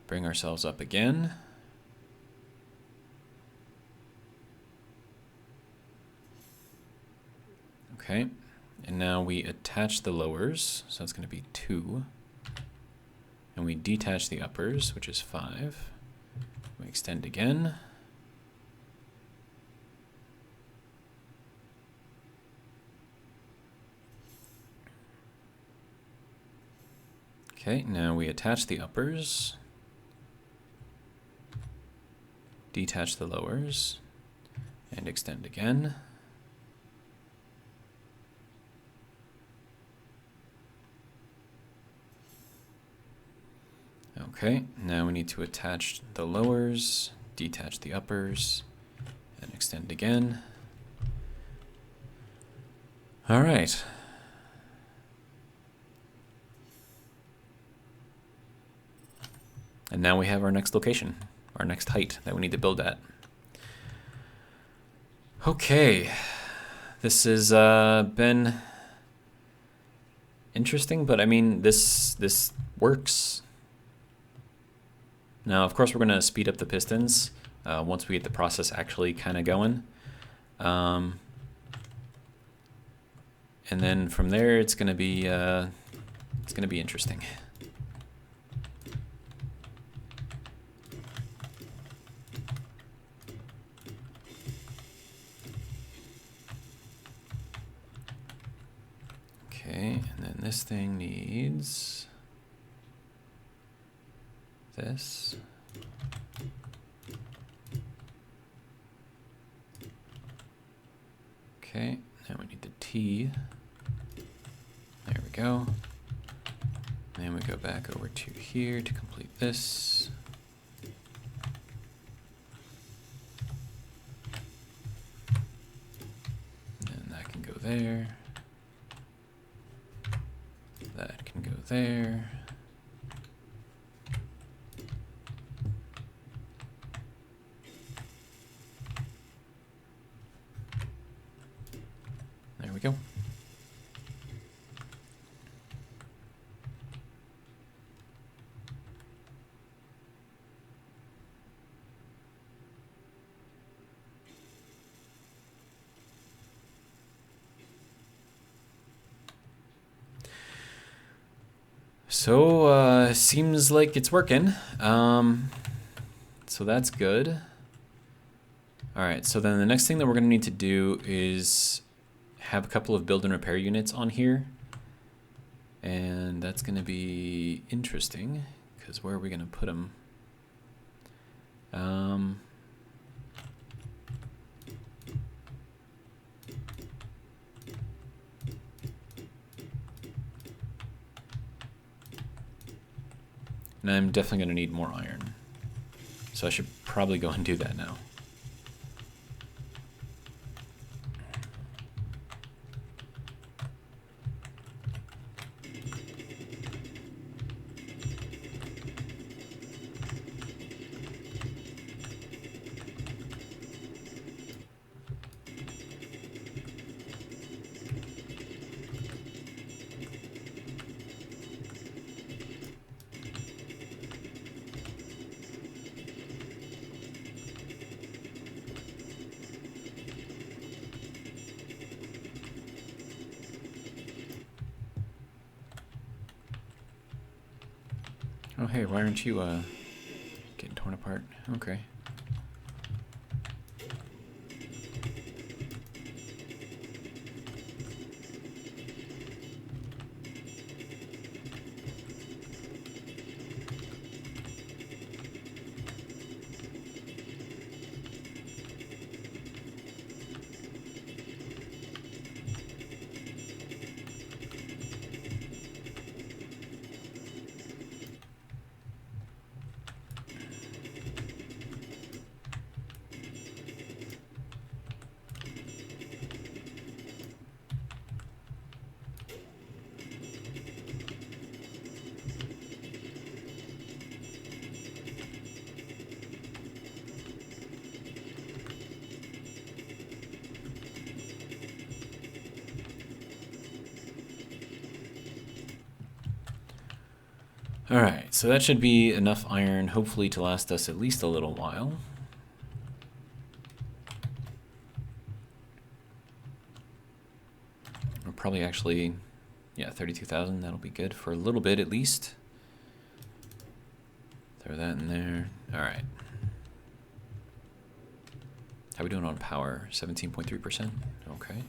Bring ourselves up again. Okay, and now we attach the lowers, so that's going to be 2. And we detach the uppers, which is 5. We extend again. Okay, now we attach the uppers, detach the lowers, and extend again. Okay, now we need to attach the lowers, detach the uppers, and extend again. All right. And now we have our next location, our next height that we need to build at. Okay, this has been interesting, but I mean, this works. Now, of course, we're going to speed up the pistons once we get the process actually kind of going. And then from there, it's going to be interesting. Okay, and then this thing needs this. Okay, now we need the T. There we go. And then we go back over to here to complete this. And that can go there. That can go there. There we go. So, seems like it's working. So that's good. All right, so then the next thing that we're gonna need to do is have a couple of build and repair units on here. And that's gonna be interesting, because where are we gonna put them? And I'm definitely going to need more iron. So I should probably go and do that now. Oh, hey, why aren't you, getting torn apart? Okay. Alright, so that should be enough iron, hopefully, to last us at least a little while. Or probably actually, yeah, 32,000, that'll be good for a little bit at least. Throw that in there. Alright. How are we doing on power? 17.3%? Okay.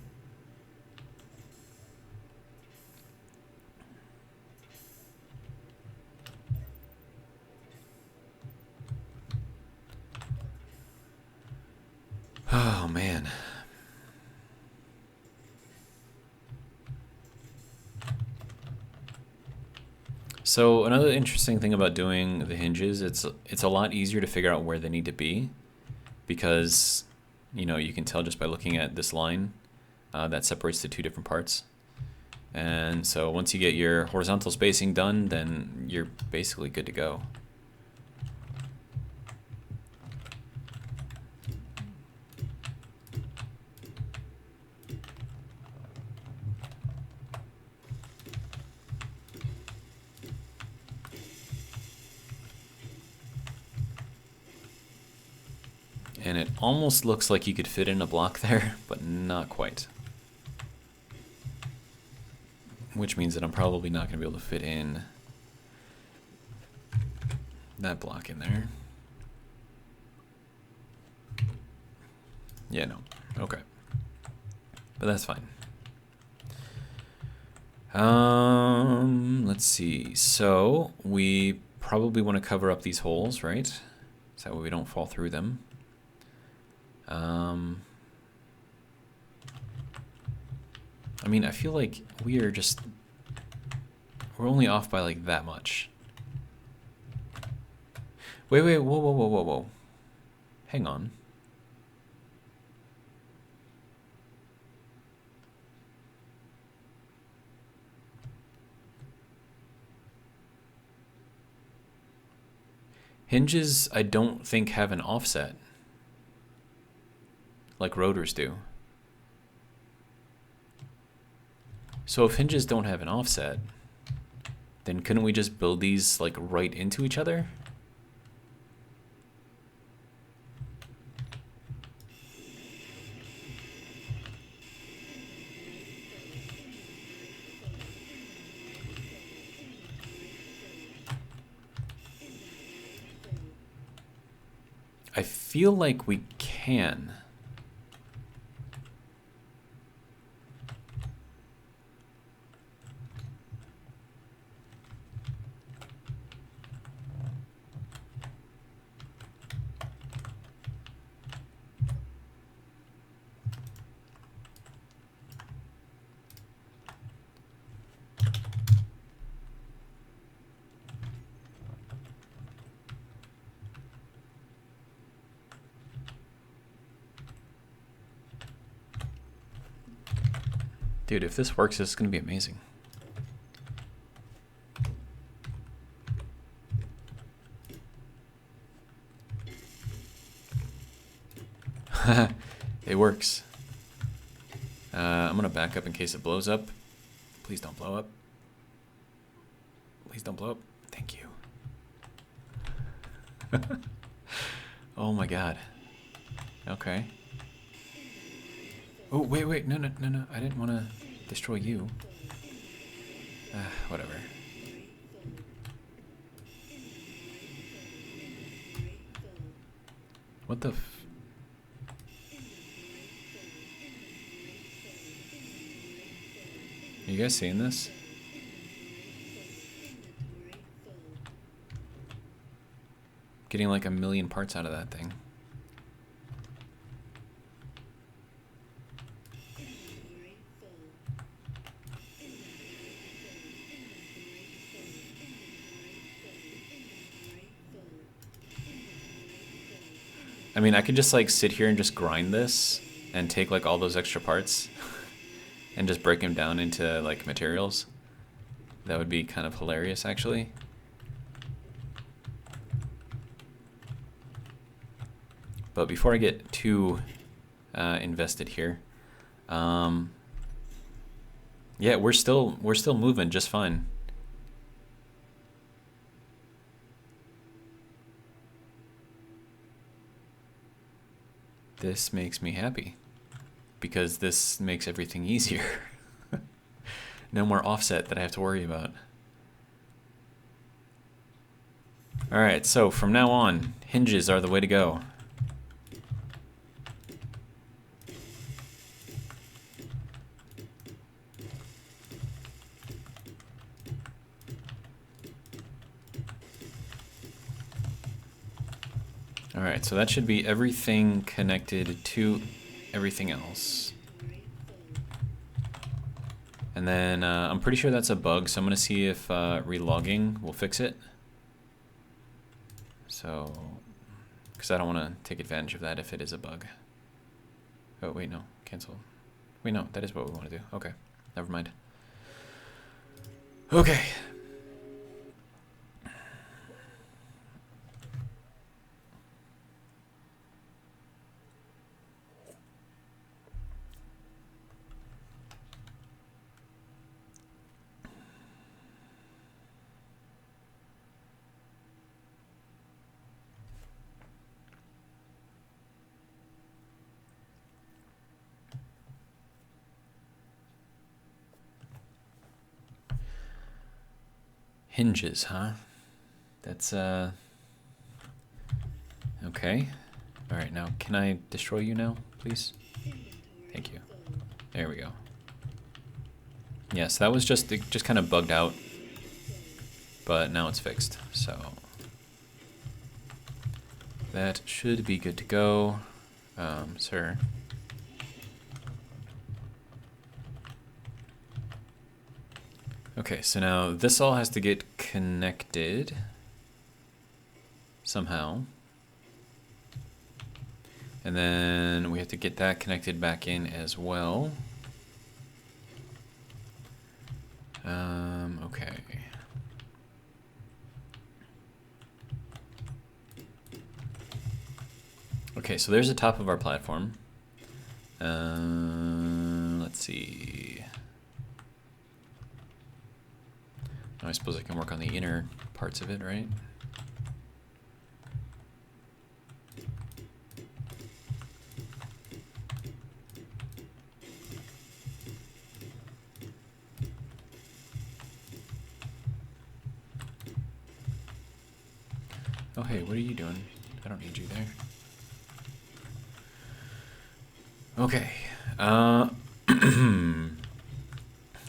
Oh, man. So another interesting thing about doing the hinges, it's a lot easier to figure out where they need to be, because, you know, you can tell just by looking at this line that separates the two different parts. And so once you get your horizontal spacing done, then you're basically good to go. And it almost looks like you could fit in a block there, but not quite. Which means that I'm probably not going to be able to fit in that block in there. Yeah, no. Okay. But that's fine. Let's see. So we probably want to cover up these holes, right? So that way we don't fall through them. I mean, I feel like we're only off by like that much. Wait, whoa. Hang on. Hinges, I don't think, have an offset like rotors do. So if hinges don't have an offset, then couldn't we just build these like right into each other? I feel like we can. Dude, if this works, this is going to be amazing. It works. I'm going to back up in case it blows up. Please don't blow up. Please don't blow up. Thank you. Oh my god. Okay. Oh, wait. No. I didn't want to destroy you. Whatever. What the f... Are you guys seeing this? Getting like 1,000,000 parts out of that thing. I mean, I could just like sit here and just grind this and take like all those extra parts and just break them down into like materials. That would be kind of hilarious, actually. But before I get too invested here, yeah, we're still moving just fine. This makes me happy because this makes everything easier. No more offset that I have to worry about. All right, so from now on, hinges are the way to go. All right, so that should be everything connected to everything else. And then I'm pretty sure that's a bug, so I'm going to see if relogging will fix it. So, because I don't want to take advantage of that if it is a bug. Oh, wait, no, cancel. Wait, no, that is what we want to do. Okay, never mind. Okay. Hinges, huh? That's, okay. Alright, now, can I destroy you now, please? Thank you. There we go. Yes, that was just, it just kind of bugged out. But now it's fixed, so... that should be good to go. Sir. Okay, so now this all has to get connected somehow. And then we have to get that connected back in as well. Okay. Okay, so there's the top of our platform. Let's see. Now I suppose I can work on the inner parts of it, right? Oh, hey, what are you doing? I don't need you there. Okay.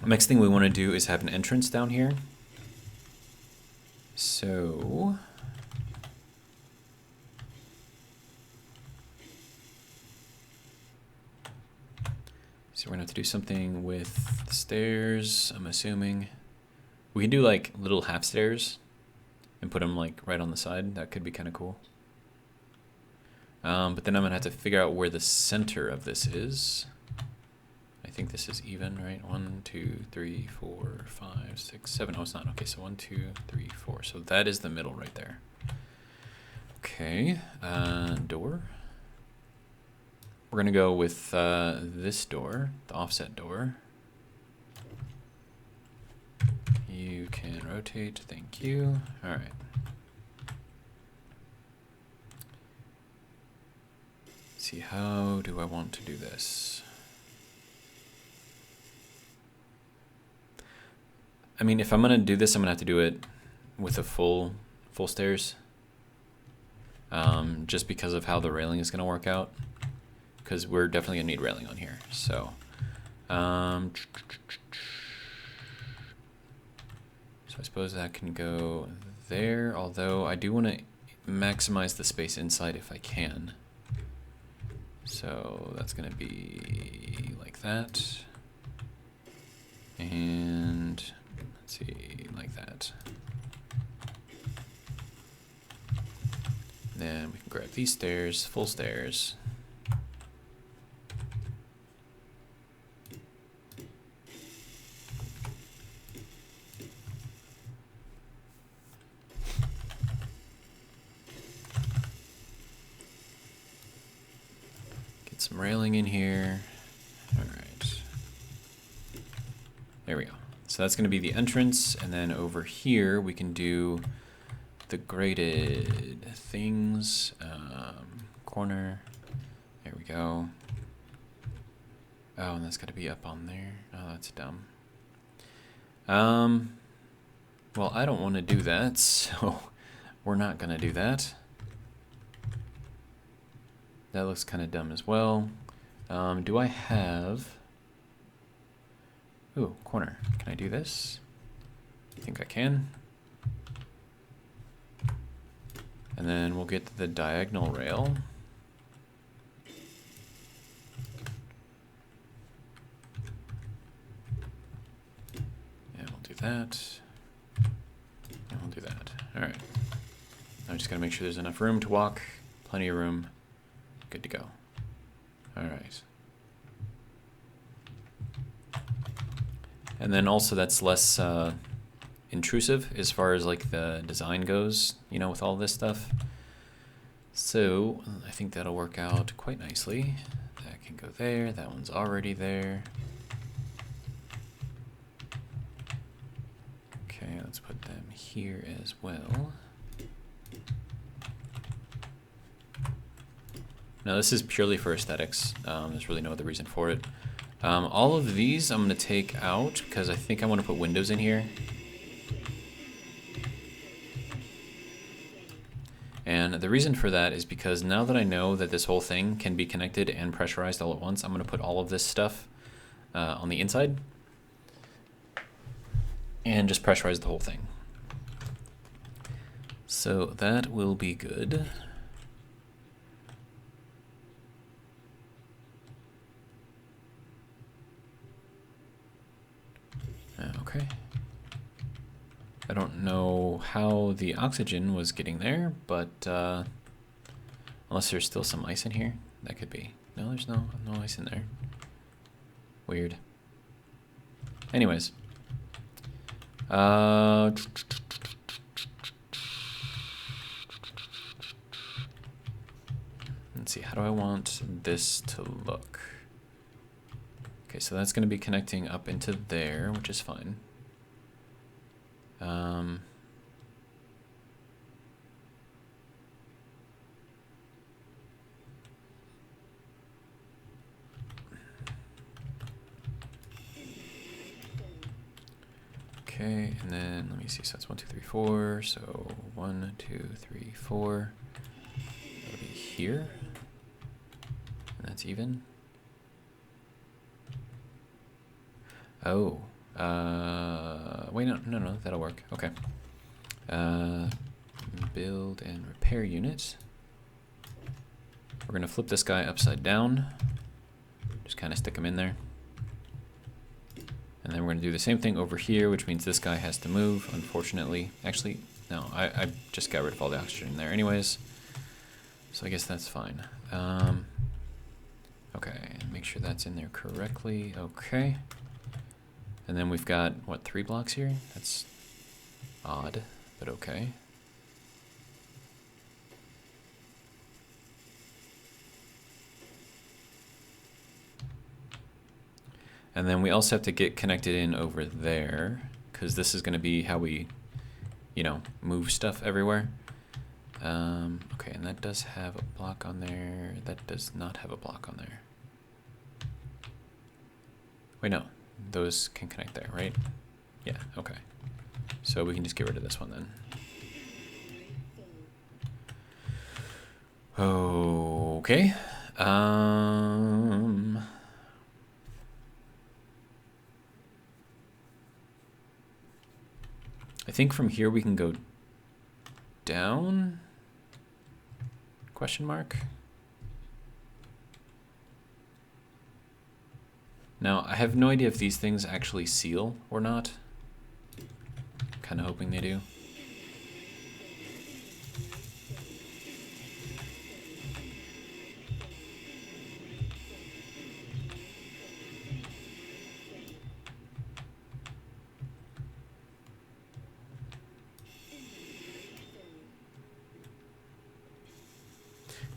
Next thing we want to do is have an entrance down here. So... so we're going to have to do something with the stairs, I'm assuming. We can do like little half stairs and put them like right on the side. That could be kind of cool. But then I'm going to have to figure out where the center of this is, I think this is even, right? 1, 2, 3, 4, 5, 6, 7. Oh, it's not. Okay, so 1, 2, 3, 4. So that is the middle right there. Okay, door. We're gonna go with this door, the offset door. You can rotate, thank you. All right. Let's see, how do I want to do this? I mean, if I'm gonna do this, I'm gonna have to do it with a full stairs. Just because of how the railing is gonna work out. Because we're definitely gonna need railing on here. So, so I suppose that can go there, although I do want to maximize the space inside if I can. So that's gonna be like that. And let's see, like that. Then we can grab these stairs, full stairs. Get some railing in here. All right. There we go. So that's going to be the entrance, and then over here we can do the graded things. Corner. There we go. Oh, and that's got to be up on there. Oh, that's dumb. Well, I don't want to do that, so we're not going to do that. That looks kind of dumb as well. Do I have... Ooh, corner. Can I do this? I think I can. And then we'll get the diagonal rail. And we'll do that. And we'll do that. All right. I just gotta make sure there's enough room to walk. Plenty of room. Good to go. All right. And then also that's less intrusive as far as like the design goes, you know, with all this stuff. So I think that'll work out quite nicely. That can go there. That one's already there. Okay, let's put them here as well. Now this is purely for aesthetics. There's really no other reason for it. All of these I'm going to take out because I think I want to put windows in here. And the reason for that is because now that I know that this whole thing can be connected and pressurized all at once, I'm going to put all of this stuff on the inside and just pressurize the whole thing. So that will be good. Okay. I don't know how the oxygen was getting there, but unless there's still some ice in here, that could be. No, there's no ice in there. Weird. Anyways. Let's see, how do I want this to look? Okay, so that's going to be connecting up into there, which is fine. Okay, and then let me see, so that's 1, 2, 3, 4, so 1, 2, 3, 4, that'll be here, and that's even. Oh, wait, no, that'll work, okay. Build and repair unit. We're gonna flip this guy upside down, just kind of stick him in there. And then we're gonna do the same thing over here, which means this guy has to move, unfortunately. Actually, no, I just got rid of all the oxygen there anyways. So I guess that's fine. Okay, make make sure that's in there correctly. Okay. And then we've got, what, 3 blocks here? That's odd, but okay. And then we also have to get connected in over there, because this is going to be how we, you know, move stuff everywhere. Okay, and that does have a block on there. That does not have a block on there. Wait, no. Those can connect there, right? Yeah, okay. So we can just get rid of this one then. Okay. I think from here we can go down? Question mark? Now, I have no idea if these things actually seal or not. Kind of hoping they do.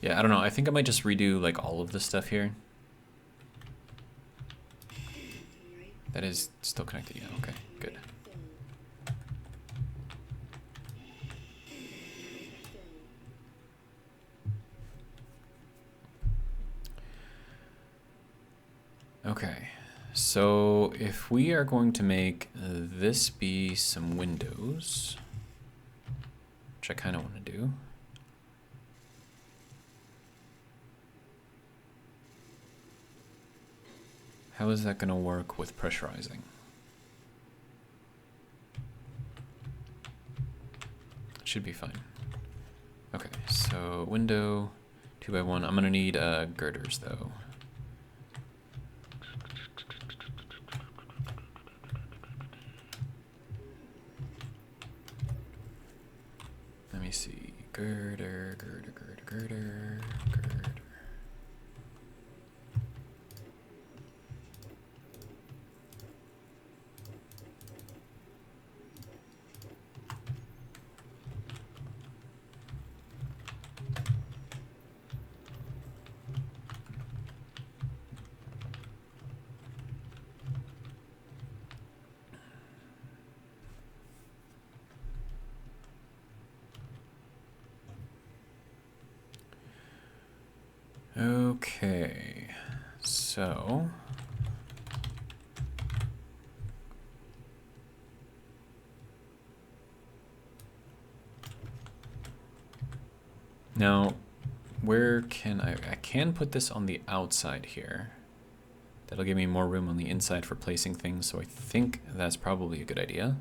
Yeah, I don't know. I think I might just redo like all of this stuff here. That is still connected. Yeah, okay, good. Okay, so if we are going to make this be some windows, which I kind of want to do. How is that going to work with pressurizing? It should be fine. Okay, so window 2x1. I'm going to need girders though. Let me see. Girder, girder, girder, girder, girder. Okay, so now where can I can put this on the outside here. That'll give me more room on the inside for placing things, so I think that's probably a good idea.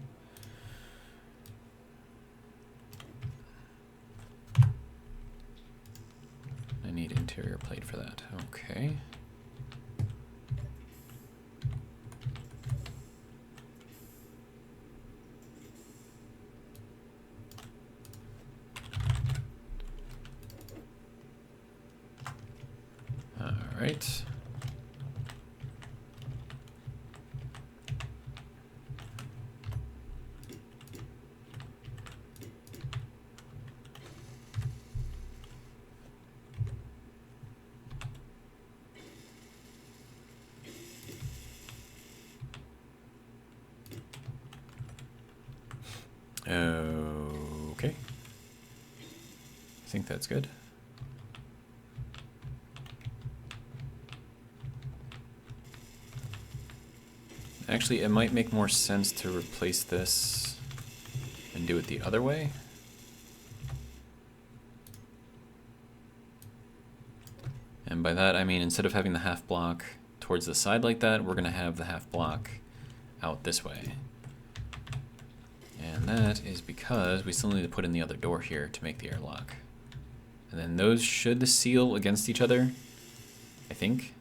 I need interior plate for that. Okay. All right. Okay. I think that's good. Actually, it might make more sense to replace this and do it the other way. And by that, I mean instead of having the half block towards the side like that, we're going to have the half block out this way. And that is because we still need to put in the other door here to make the airlock. And then those should seal against each other, I think.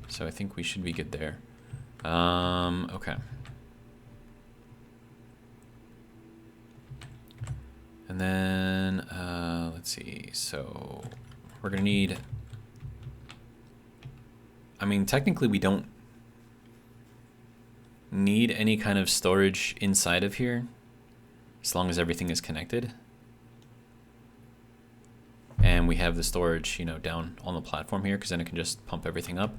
So I think we should be good there. Okay. And then, let's see. So we're going to need I mean, technically we don't need any kind of storage inside of here, as long as everything is connected. And we have the storage, you know, down on the platform here, because then it can just pump everything up.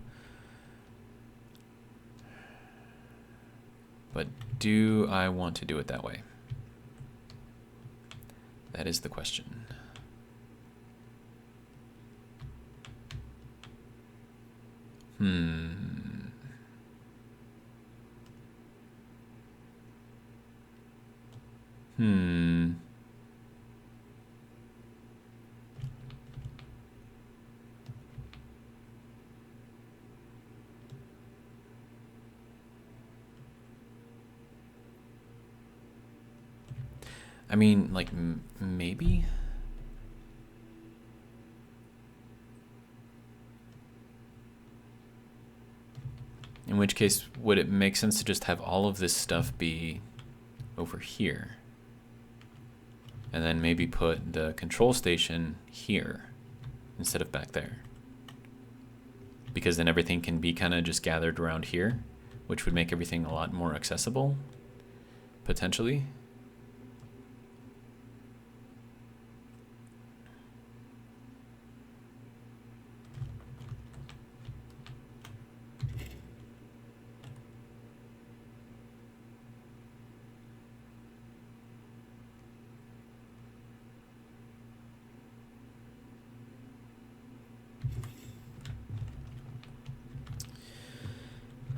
But do I want to do it that way? That is the question. I mean, like, maybe? In which case, would it make sense to just have all of this stuff be over here? And then maybe put the control station here instead of back there. Because then everything can be kind of just gathered around here, which would make everything a lot more accessible, potentially.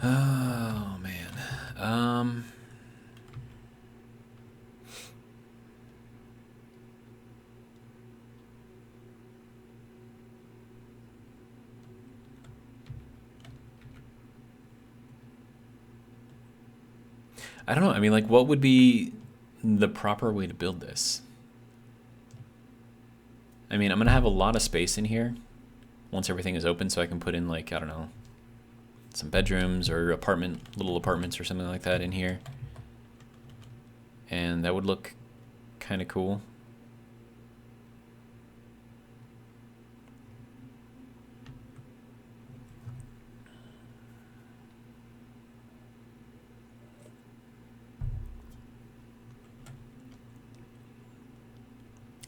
Oh, man. I don't know. I mean, like, what would be the proper way to build this? I mean, I'm going to have a lot of space in here once everything is open, so I can put in, like, I don't know, some bedrooms or little apartments or something like that in here. And that would look kind of cool.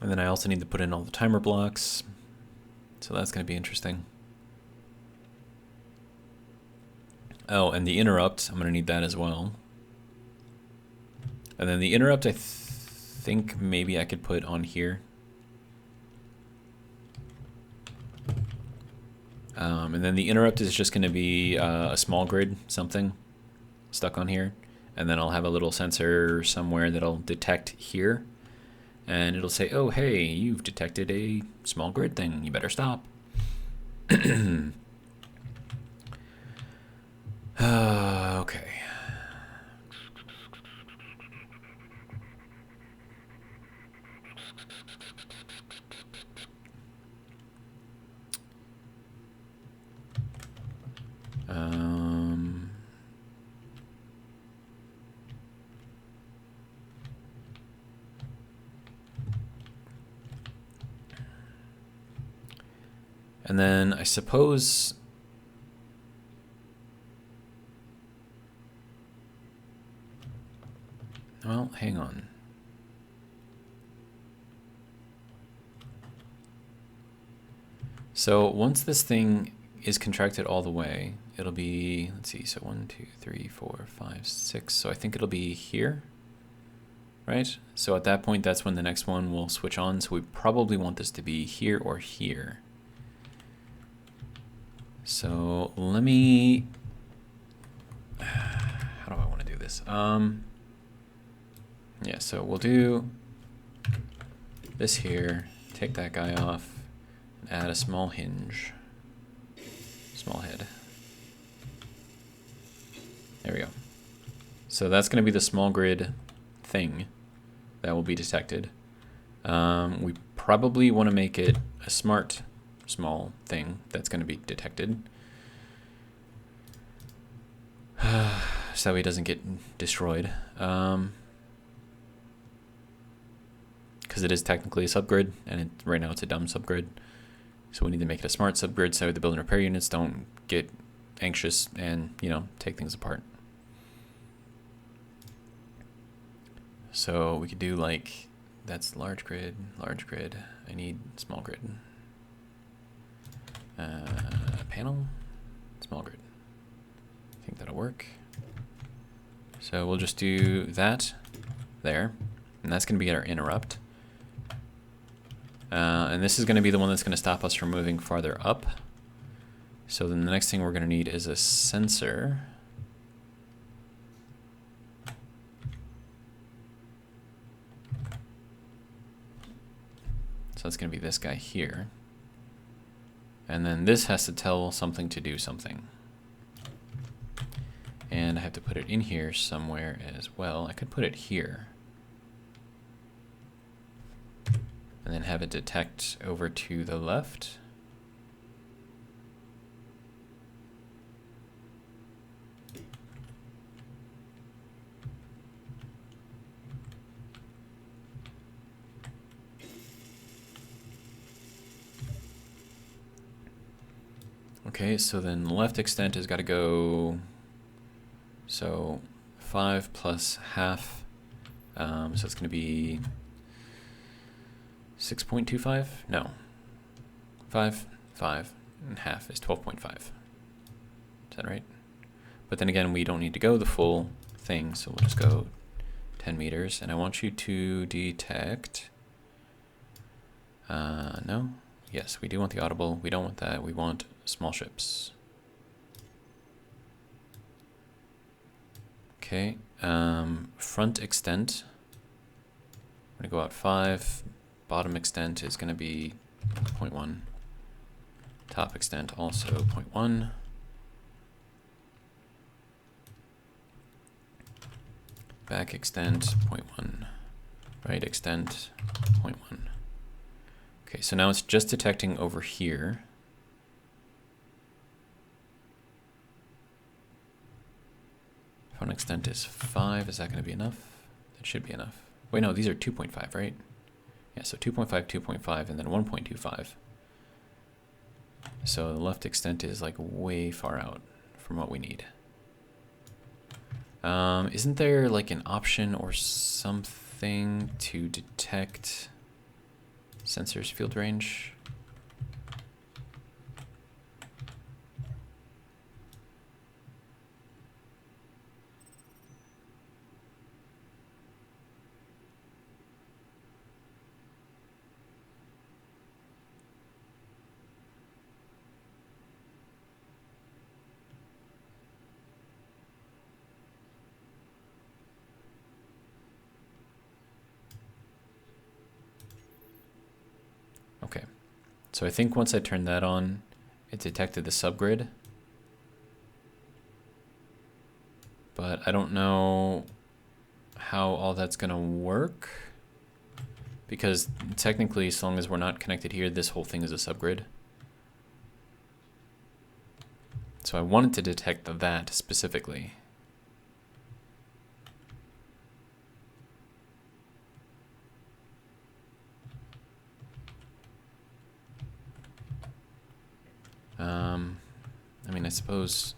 And then I also need to put in all the timer blocks. So that's going to be interesting. Oh, and the interrupt, I'm going to need that as well. And then the interrupt, I think maybe I could put on here. And then the interrupt is just going to be a small grid, something stuck on here. And then I'll have a little sensor somewhere that'll detect here. And it'll say, oh, hey, you've detected a small grid thing. You better stop. Okay. And then I suppose well, hang on. So once this thing is contracted all the way, it'll be, let's see, so 1, 2, 3, 4, 5, 6. So I think it'll be here, right? So at that point, that's when the next one will switch on. So we probably want this to be here or here. So let me, how do I want to do this? Yeah, so we'll do this here, take that guy off, and add a small hinge, small head. There we go. So that's going to be the small grid thing that will be detected. We probably want to make it a smart small thing that's going to be detected. So that he doesn't get destroyed. Because it is technically a subgrid, and right now it's a dumb subgrid. So we need to make it a smart subgrid so the build and repair units don't get anxious and, you know, take things apart. So we could do like, that's large grid. I need small grid. Panel, small grid. I think that'll work. So we'll just do that there, and that's going to be our interrupt. And this is going to be the one that's going to stop us from moving farther up. So then the next thing we're going to need is a sensor. So that's going to be this guy here. And then this has to tell something to do something. And I have to put it in here somewhere as well. I could put it here. And then have it detect over to the left. Okay, so then the left extent has got to go, so 5 plus half, so it's going to be 6.25? No, 5 and half is 12.5. Is that right? But then again, we don't need to go the full thing, so we'll just go 10 meters, and I want you to detect, no? Yes, we do want the audible. We don't want that. We want small ships. Okay, front extent. I'm gonna go out 5. Bottom extent is gonna be 0.1. Top extent also 0.1. Back extent 0.1. Right extent 0.1. Okay, so now it's just detecting over here. Front extent is 5. Is that going to be enough? That should be enough. Wait, no, these are 2.5, right? Yeah, so 2.5, 2.5, and then 1.25. So the left extent is like way far out from what we need. Isn't there like an option or something to detect sensors field range? Okay, so I think once I turned that on, it detected the subgrid. But I don't know how all that's gonna work, because technically, as long as we're not connected here, this whole thing is a subgrid. So I wanted to detect that specifically. I mean, I suppose.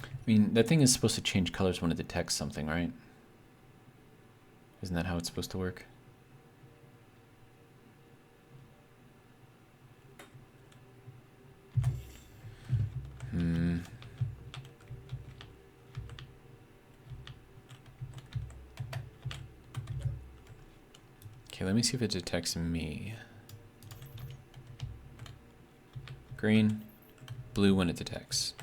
I mean, that thing is supposed to change colors when it detects something, right? Isn't that how it's supposed to work? Okay, let me see if it detects me. Green, blue when it detects.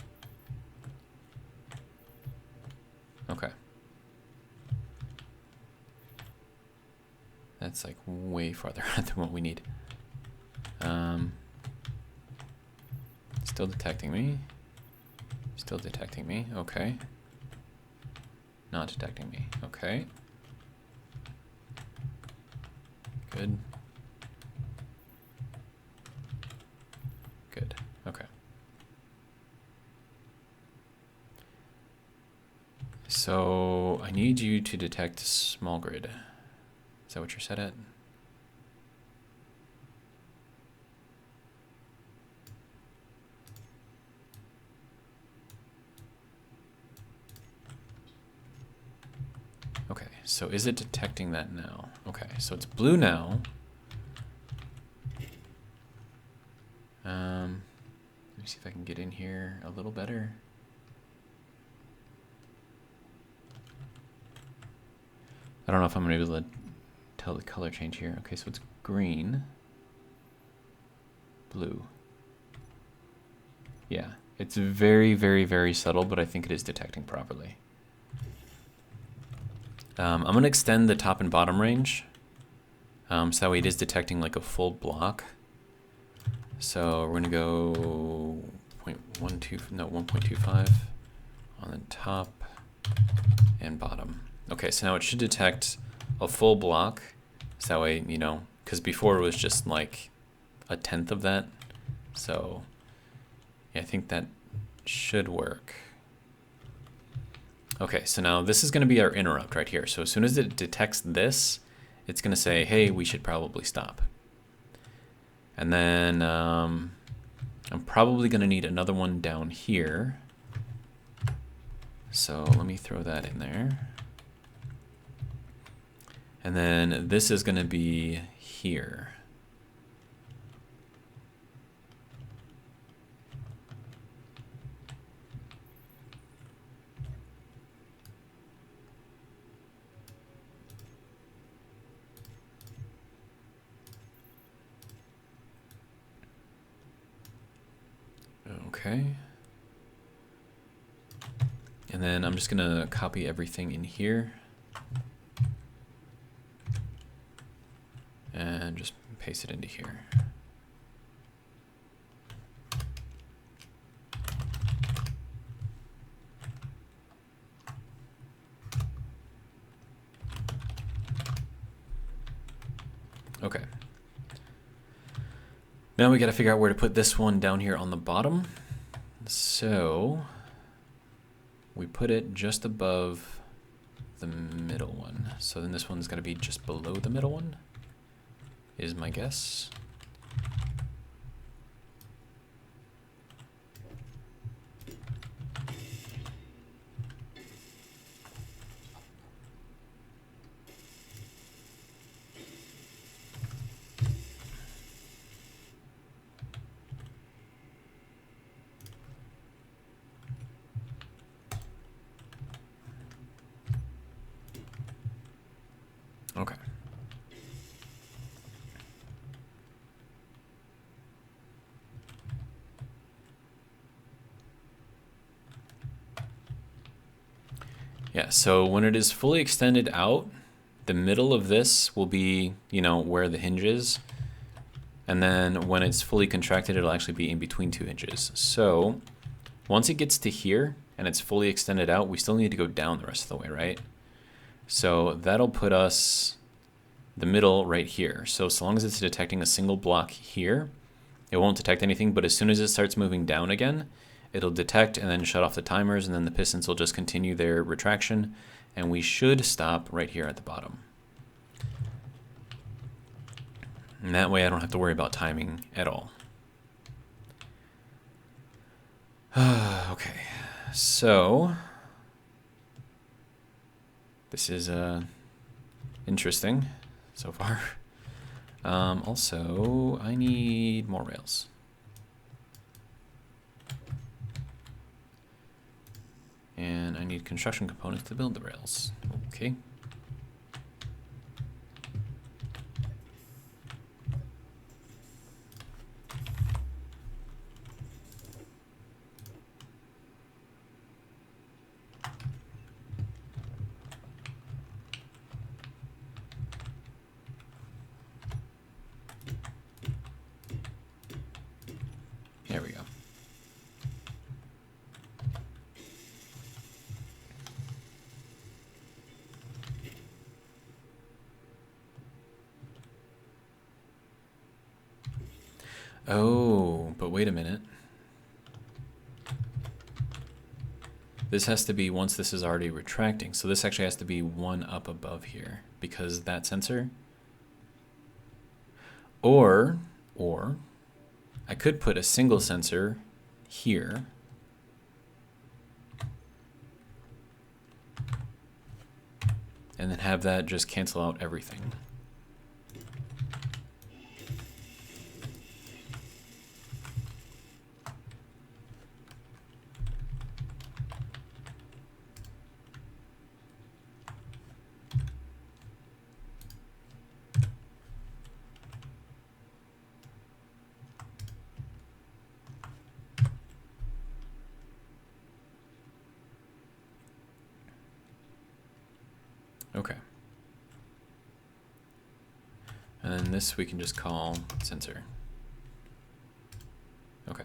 Okay. That's like way farther out than what we need. Still detecting me. Still detecting me. Okay. Not detecting me. Okay. Good. Good. Okay. So I need you to detect small grid. Is that what you're set at? Okay, so is it detecting that now? Okay, so it's blue now. Let me see if I can get in here a little better. I don't know if I'm gonna be able to tell the color change here. Okay, so it's green, blue. Yeah, it's very, very, very subtle, but I think it is detecting properly. I'm gonna extend the top and bottom range, so that way it is detecting like a full block. So we're gonna go 1.25 on the top and bottom. Okay, so now it should detect a full block. So that way, you know, because before it was just like a tenth of that. So yeah, I think that should work. Okay, so now this is gonna be our interrupt right here. So as soon as it detects this, it's gonna say, hey, we should probably stop. And then I'm probably gonna need another one down here. So let me throw that in there. And then this is gonna be here. Okay. And then I'm just gonna copy everything in here and just paste it into here. Okay. Now we gotta figure out where to put this one down here on the bottom. So we put it just above the middle one. So then this one's gonna be just below the middle one, is my guess. Okay. Yeah, so when it is fully extended out, the middle of this will be, you know, where the hinge is. And then when it's fully contracted, it'll actually be in between two hinges. So once it gets to here and it's fully extended out, we still need to go down the rest of the way, right? So that'll put us the middle right here. So long as it's detecting a single block here, it won't detect anything, but as soon as it starts moving down again, it'll detect and then shut off the timers, and then the pistons will just continue their retraction, and we should stop right here at the bottom. And that way I don't have to worry about timing at all. Okay, so this is interesting so far. Also, I need more rails. And I need construction components to build the rails. Okay. There we go. Oh, but wait a minute. This has to be once this is already retracting. So this actually has to be one up above here because that sensor. Or I could put a single sensor here. And then have that just cancel out everything. Okay. And then this we can just call sensor. Okay.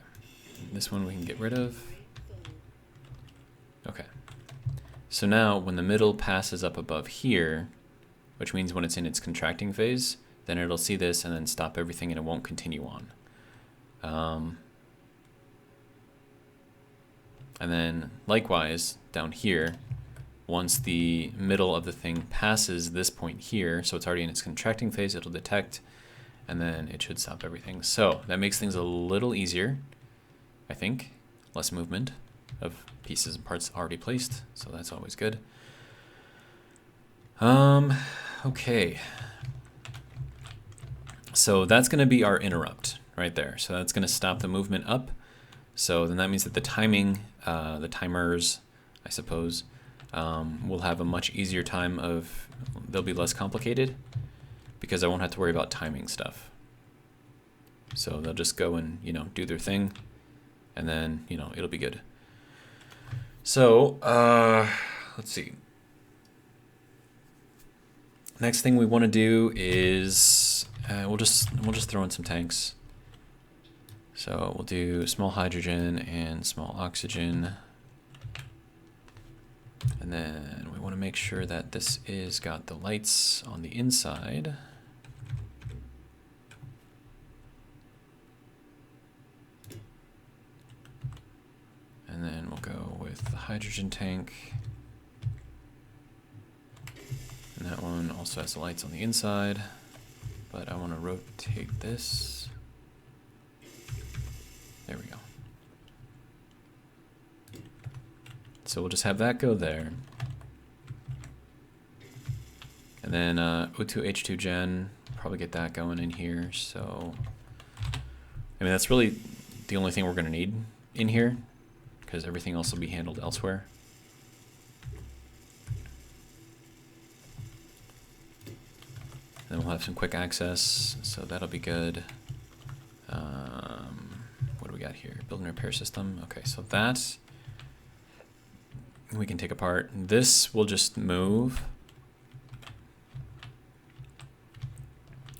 And this one we can get rid of. Okay. So now when the middle passes up above here, which means when it's in its contracting phase, then it'll see this and then stop everything and it won't continue on. And then likewise down here, once the middle of the thing passes this point here, so it's already in its contracting phase, it'll detect, and then it should stop everything. So that makes things a little easier, I think. Less movement of pieces and parts already placed, so that's always good. Okay. So that's going to be our interrupt right there. So that's going to stop the movement up. So then that means that the timing, the timers, I suppose, will have a much easier time of, they'll be less complicated because I won't have to worry about timing stuff. So they'll just go and, you know, do their thing and then, you know, it'll be good. So, let's see. Next thing we want to do is, we'll just throw in some tanks. So we'll do small hydrogen and small oxygen. And then we want to make sure that this is got the lights on the inside. And then we'll go with the hydrogen tank. And that one also has the lights on the inside, but I want to rotate this. There we go. So we'll just have that go there. And then O2 H2 gen, probably get that going in here. So, I mean, that's really the only thing we're going to need in here because everything else will be handled elsewhere. Then we'll have some quick access, so that'll be good. What do we got here? Build and repair system. Okay, so that we can take apart. This will just move.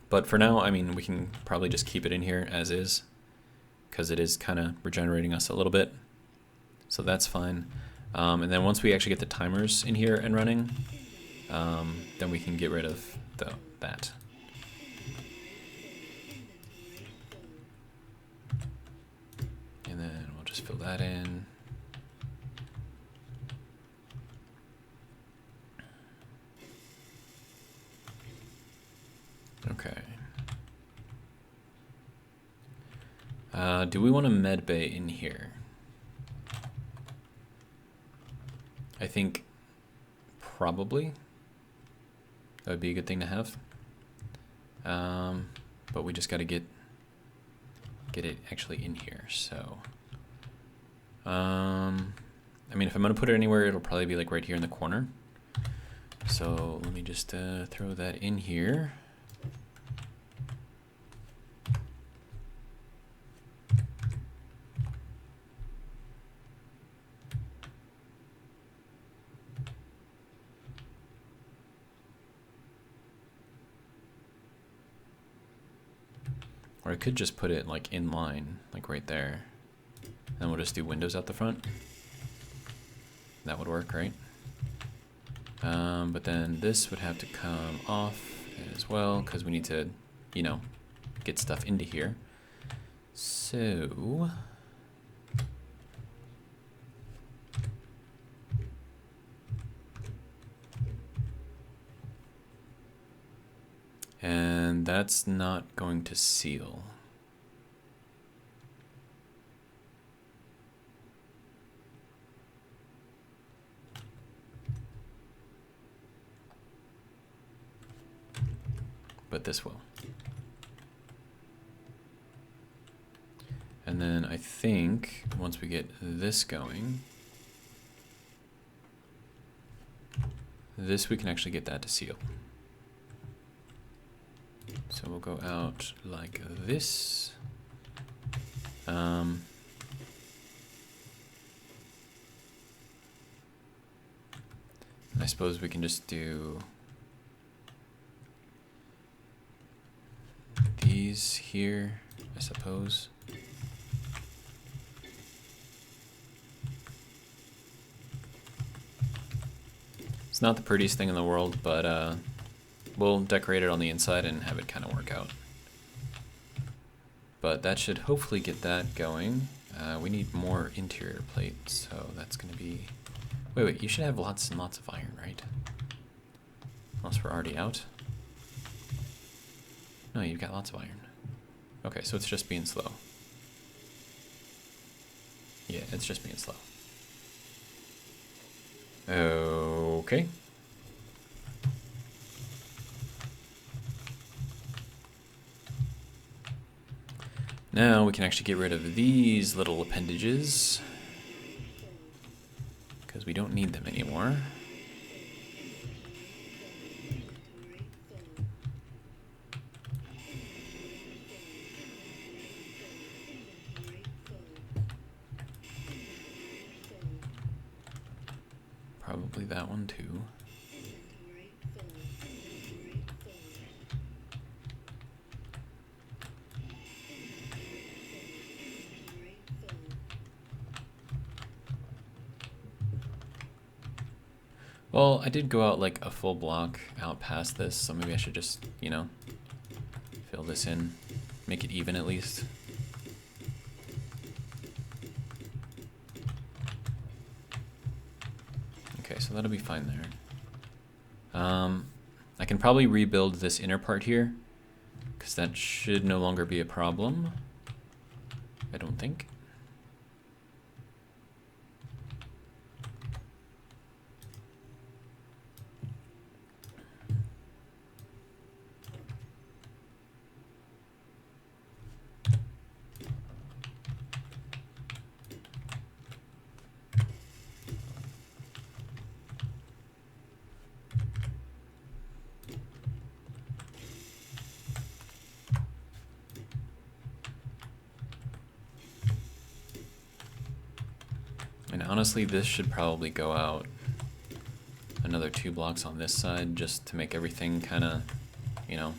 But for now, I mean, we can probably just keep it in here as is because it is kind of regenerating us a little bit. So that's fine. And then once we actually get the timers in here and running, then we can get rid of that. And then we'll just fill that in. Okay. Do we want a med bay in here? I think probably. That would be a good thing to have. But we just got to get it actually in here. So, I mean, if I'm going to put it anywhere, it'll probably be like right here in the corner. So let me just throw that in here. Or I could just put it like in line, like right there. And we'll just do windows out the front. That would work, right? But then this would have to come off as well because we need to, you know, get stuff into here. So that's not going to seal. But this will. And then I think once we get this going, this we can actually get that to seal. So we'll go out like this. I suppose we can just do these here, I suppose. It's not the prettiest thing in the world, but we'll decorate it on the inside and have it kind of work out. But that should hopefully get that going. We need more interior plates, so that's going to be... Wait, you should have lots and lots of iron, right? Unless we're already out. No, you've got lots of iron. Okay, so it's just being slow. Yeah, it's just being slow. Okay. Now we can actually get rid of these little appendages, because we don't need them anymore. Probably that one too. Well, I did go out like a full block out past this, so maybe I should just, you know, fill this in, make it even at least. Okay, so that'll be fine there. I can probably rebuild this inner part here, because that should no longer be a problem, I don't think. And honestly, this should probably go out another 2 blocks on this side just to make everything kind of, you know,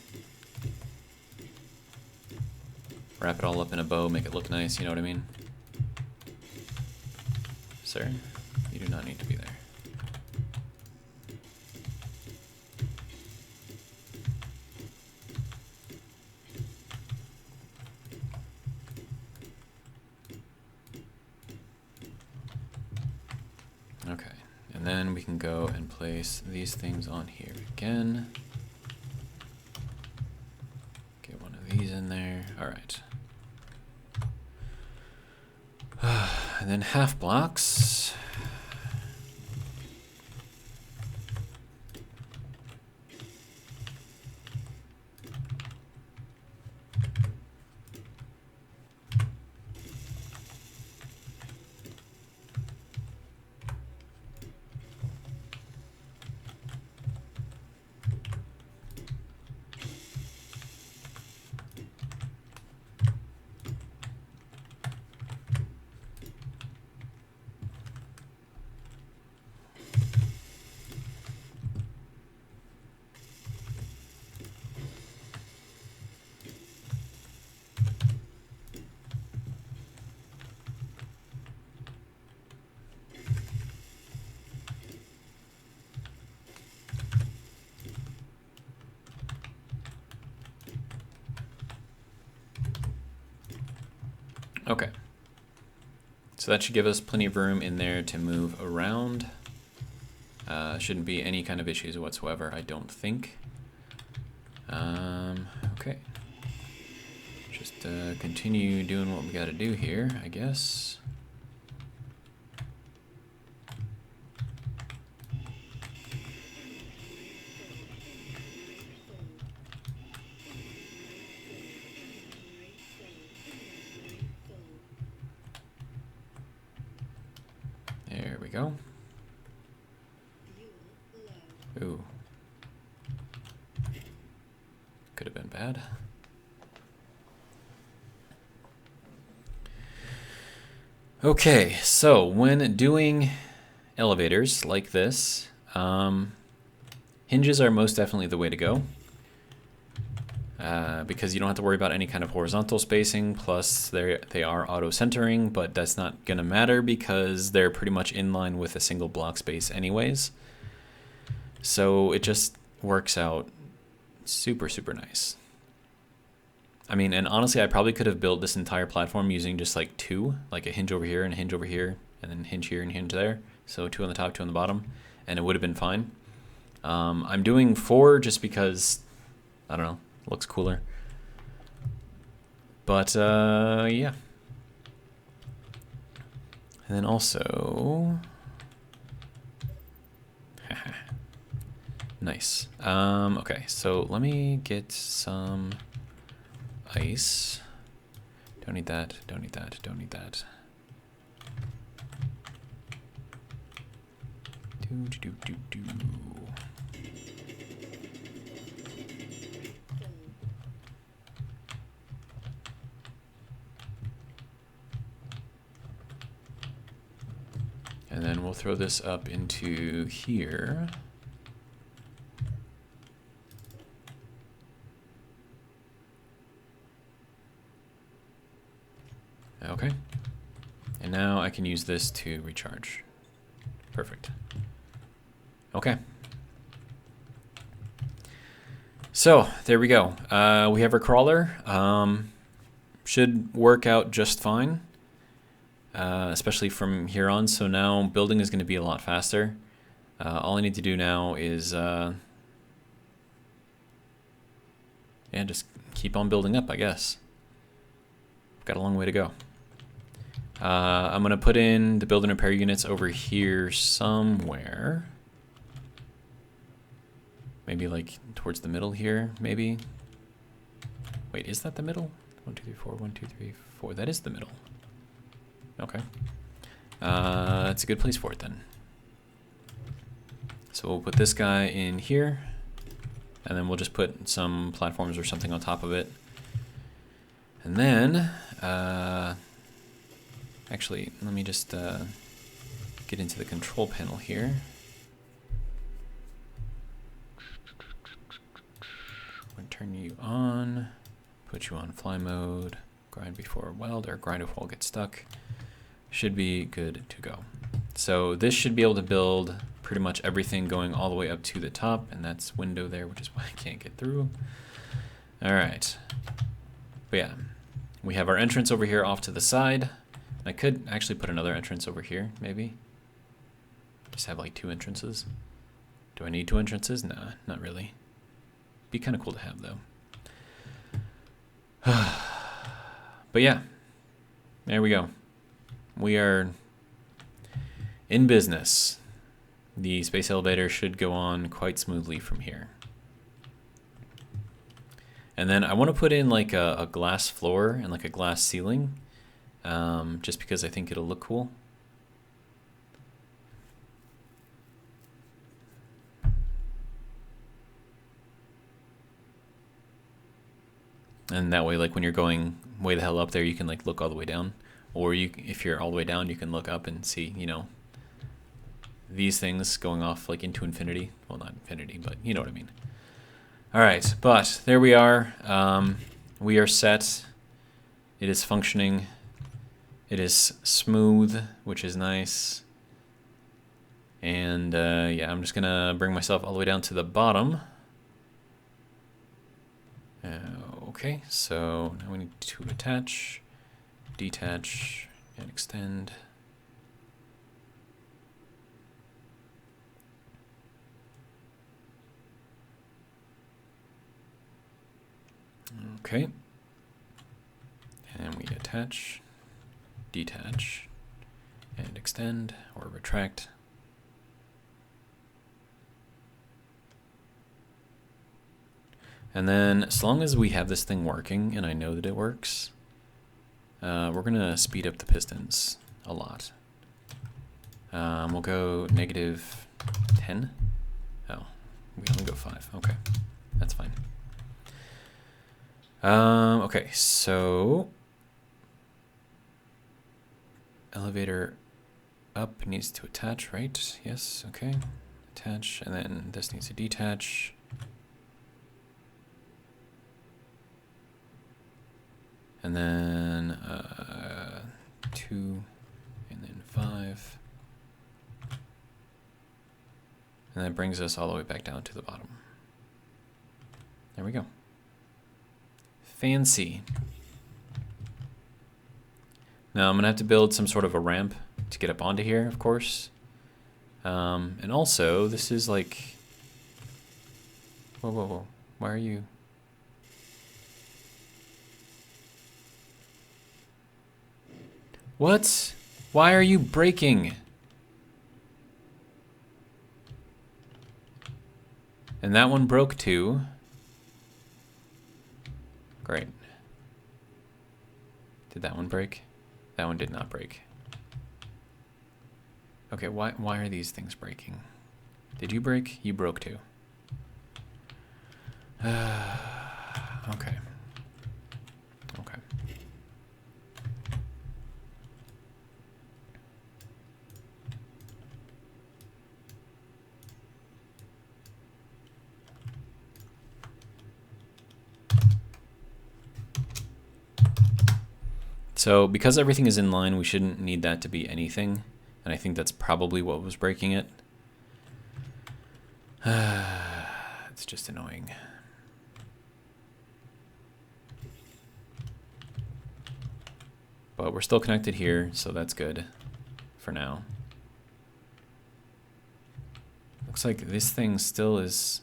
wrap it all up in a bow, make it look nice, you know what I mean? Sir, you do not need to be there. Okay, and then we can go and place these things on here again. Get one of these in there. All right. And then half blocks. Okay. So that should give us plenty of room in there to move around. Shouldn't be any kind of issues whatsoever, I don't think. Okay. Just continue doing what we gotta do here, I guess. There we go. Ooh. Could have been bad. Okay, so when doing elevators like this, hinges are most definitely the way to go. Because you don't have to worry about any kind of horizontal spacing, plus they are auto-centering, but that's not going to matter because they're pretty much in line with a single block space anyways. So it just works out super, super nice. I mean, and honestly, I probably could have built this entire platform using just like two, like a hinge over here and a hinge over here, and then hinge here and hinge there. So two on the top, two on the bottom, and it would have been fine. I'm doing 4 just because, I don't know, looks cooler. But yeah. And then also, nice. Okay, so let me get some ice. Don't need that, don't need that, don't need that. Do. And then we'll throw this up into here. Okay. And now I can use this to recharge. Perfect. Okay. So there we go. We have our crawler. Should work out just fine, especially from here on. So now building is going to be a lot faster. All I need to do now is yeah, just keep on building up, I guess. Got a long way to go. I'm going to put in the build and repair units over here somewhere. Maybe like towards the middle here, maybe. Wait, is that the middle? 1, 2, 3, 4, 1, 2, 3, 4. That is the middle. Okay. That's a good place for it then. So we'll put this guy in here, and then we'll just put some platforms or something on top of it. And then, actually, let me just get into the control panel here. I'm gonna turn you on, put you on fly mode, grind before weld, or grind if wall gets stuck. Should be good to go. So this should be able to build pretty much everything going all the way up to the top, and that's window there, which is why I can't get through. All right. But yeah, we have our entrance over here off to the side. I could actually put another entrance over here, maybe. Just have like 2 entrances. Do I need 2 entrances? Nah, not really. Be kind of cool to have though. But yeah, there we go. We are in business. The space elevator should go on quite smoothly from here. And then I want to put in like a glass floor and like a glass ceiling, just because I think it'll look cool. And that way, like when you're going way the hell up there, you can like look all the way down. Or you, if you're all the way down, you can look up and see, you know, these things going off like into infinity. Well, not infinity, but you know what I mean. All right, but there we are. We are set. It is functioning. It is smooth, which is nice. And yeah, I'm just gonna bring myself all the way down to the bottom. Okay, so now we need to attach, detach, and extend. Okay. And we attach, detach, and extend or retract. And then as long as we have this thing working, and I know that it works, we're going to speed up the pistons a lot. We'll go -10. Oh, we only go 5. Okay, that's fine. Okay, so elevator up needs to attach, right? Yes, okay. Attach, and then this needs to detach. And then 2, and then 5. And that brings us all the way back down to the bottom. There we go. Fancy. Now I'm going to have to build some sort of a ramp to get up onto here, of course. And also, this is like... Whoa, whoa, whoa. Why are you... What? Why are you breaking? And that one broke too. Great. Did that one break? That one did not break. Okay, why are these things breaking? Did you break? You broke too. Okay. Okay. So because everything is in line, we shouldn't need that to be anything. And I think that's probably what was breaking it. It's just annoying. But we're still connected here, so that's good for now. Looks like this thing still is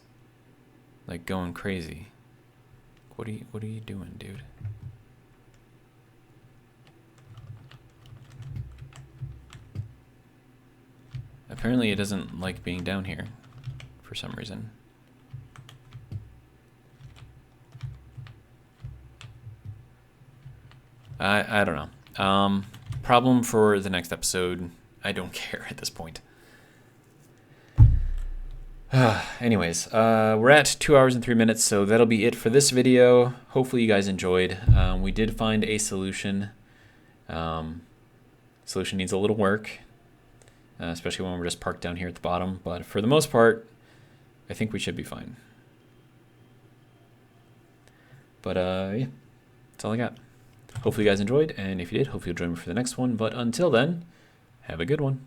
like going crazy. What are you doing, dude? Apparently it doesn't like being down here for some reason. I don't know. Problem for the next episode. I don't care at this point. Anyways, we're at 2 hours and 3 minutes, so that'll be it for this video. Hopefully you guys enjoyed. We did find a solution. Solution needs a little work. Especially when we're just parked down here at the bottom. But for the most part, I think we should be fine. But yeah, that's all I got. Hopefully you guys enjoyed, and if you did, hopefully you'll join me for the next one. But until then, have a good one.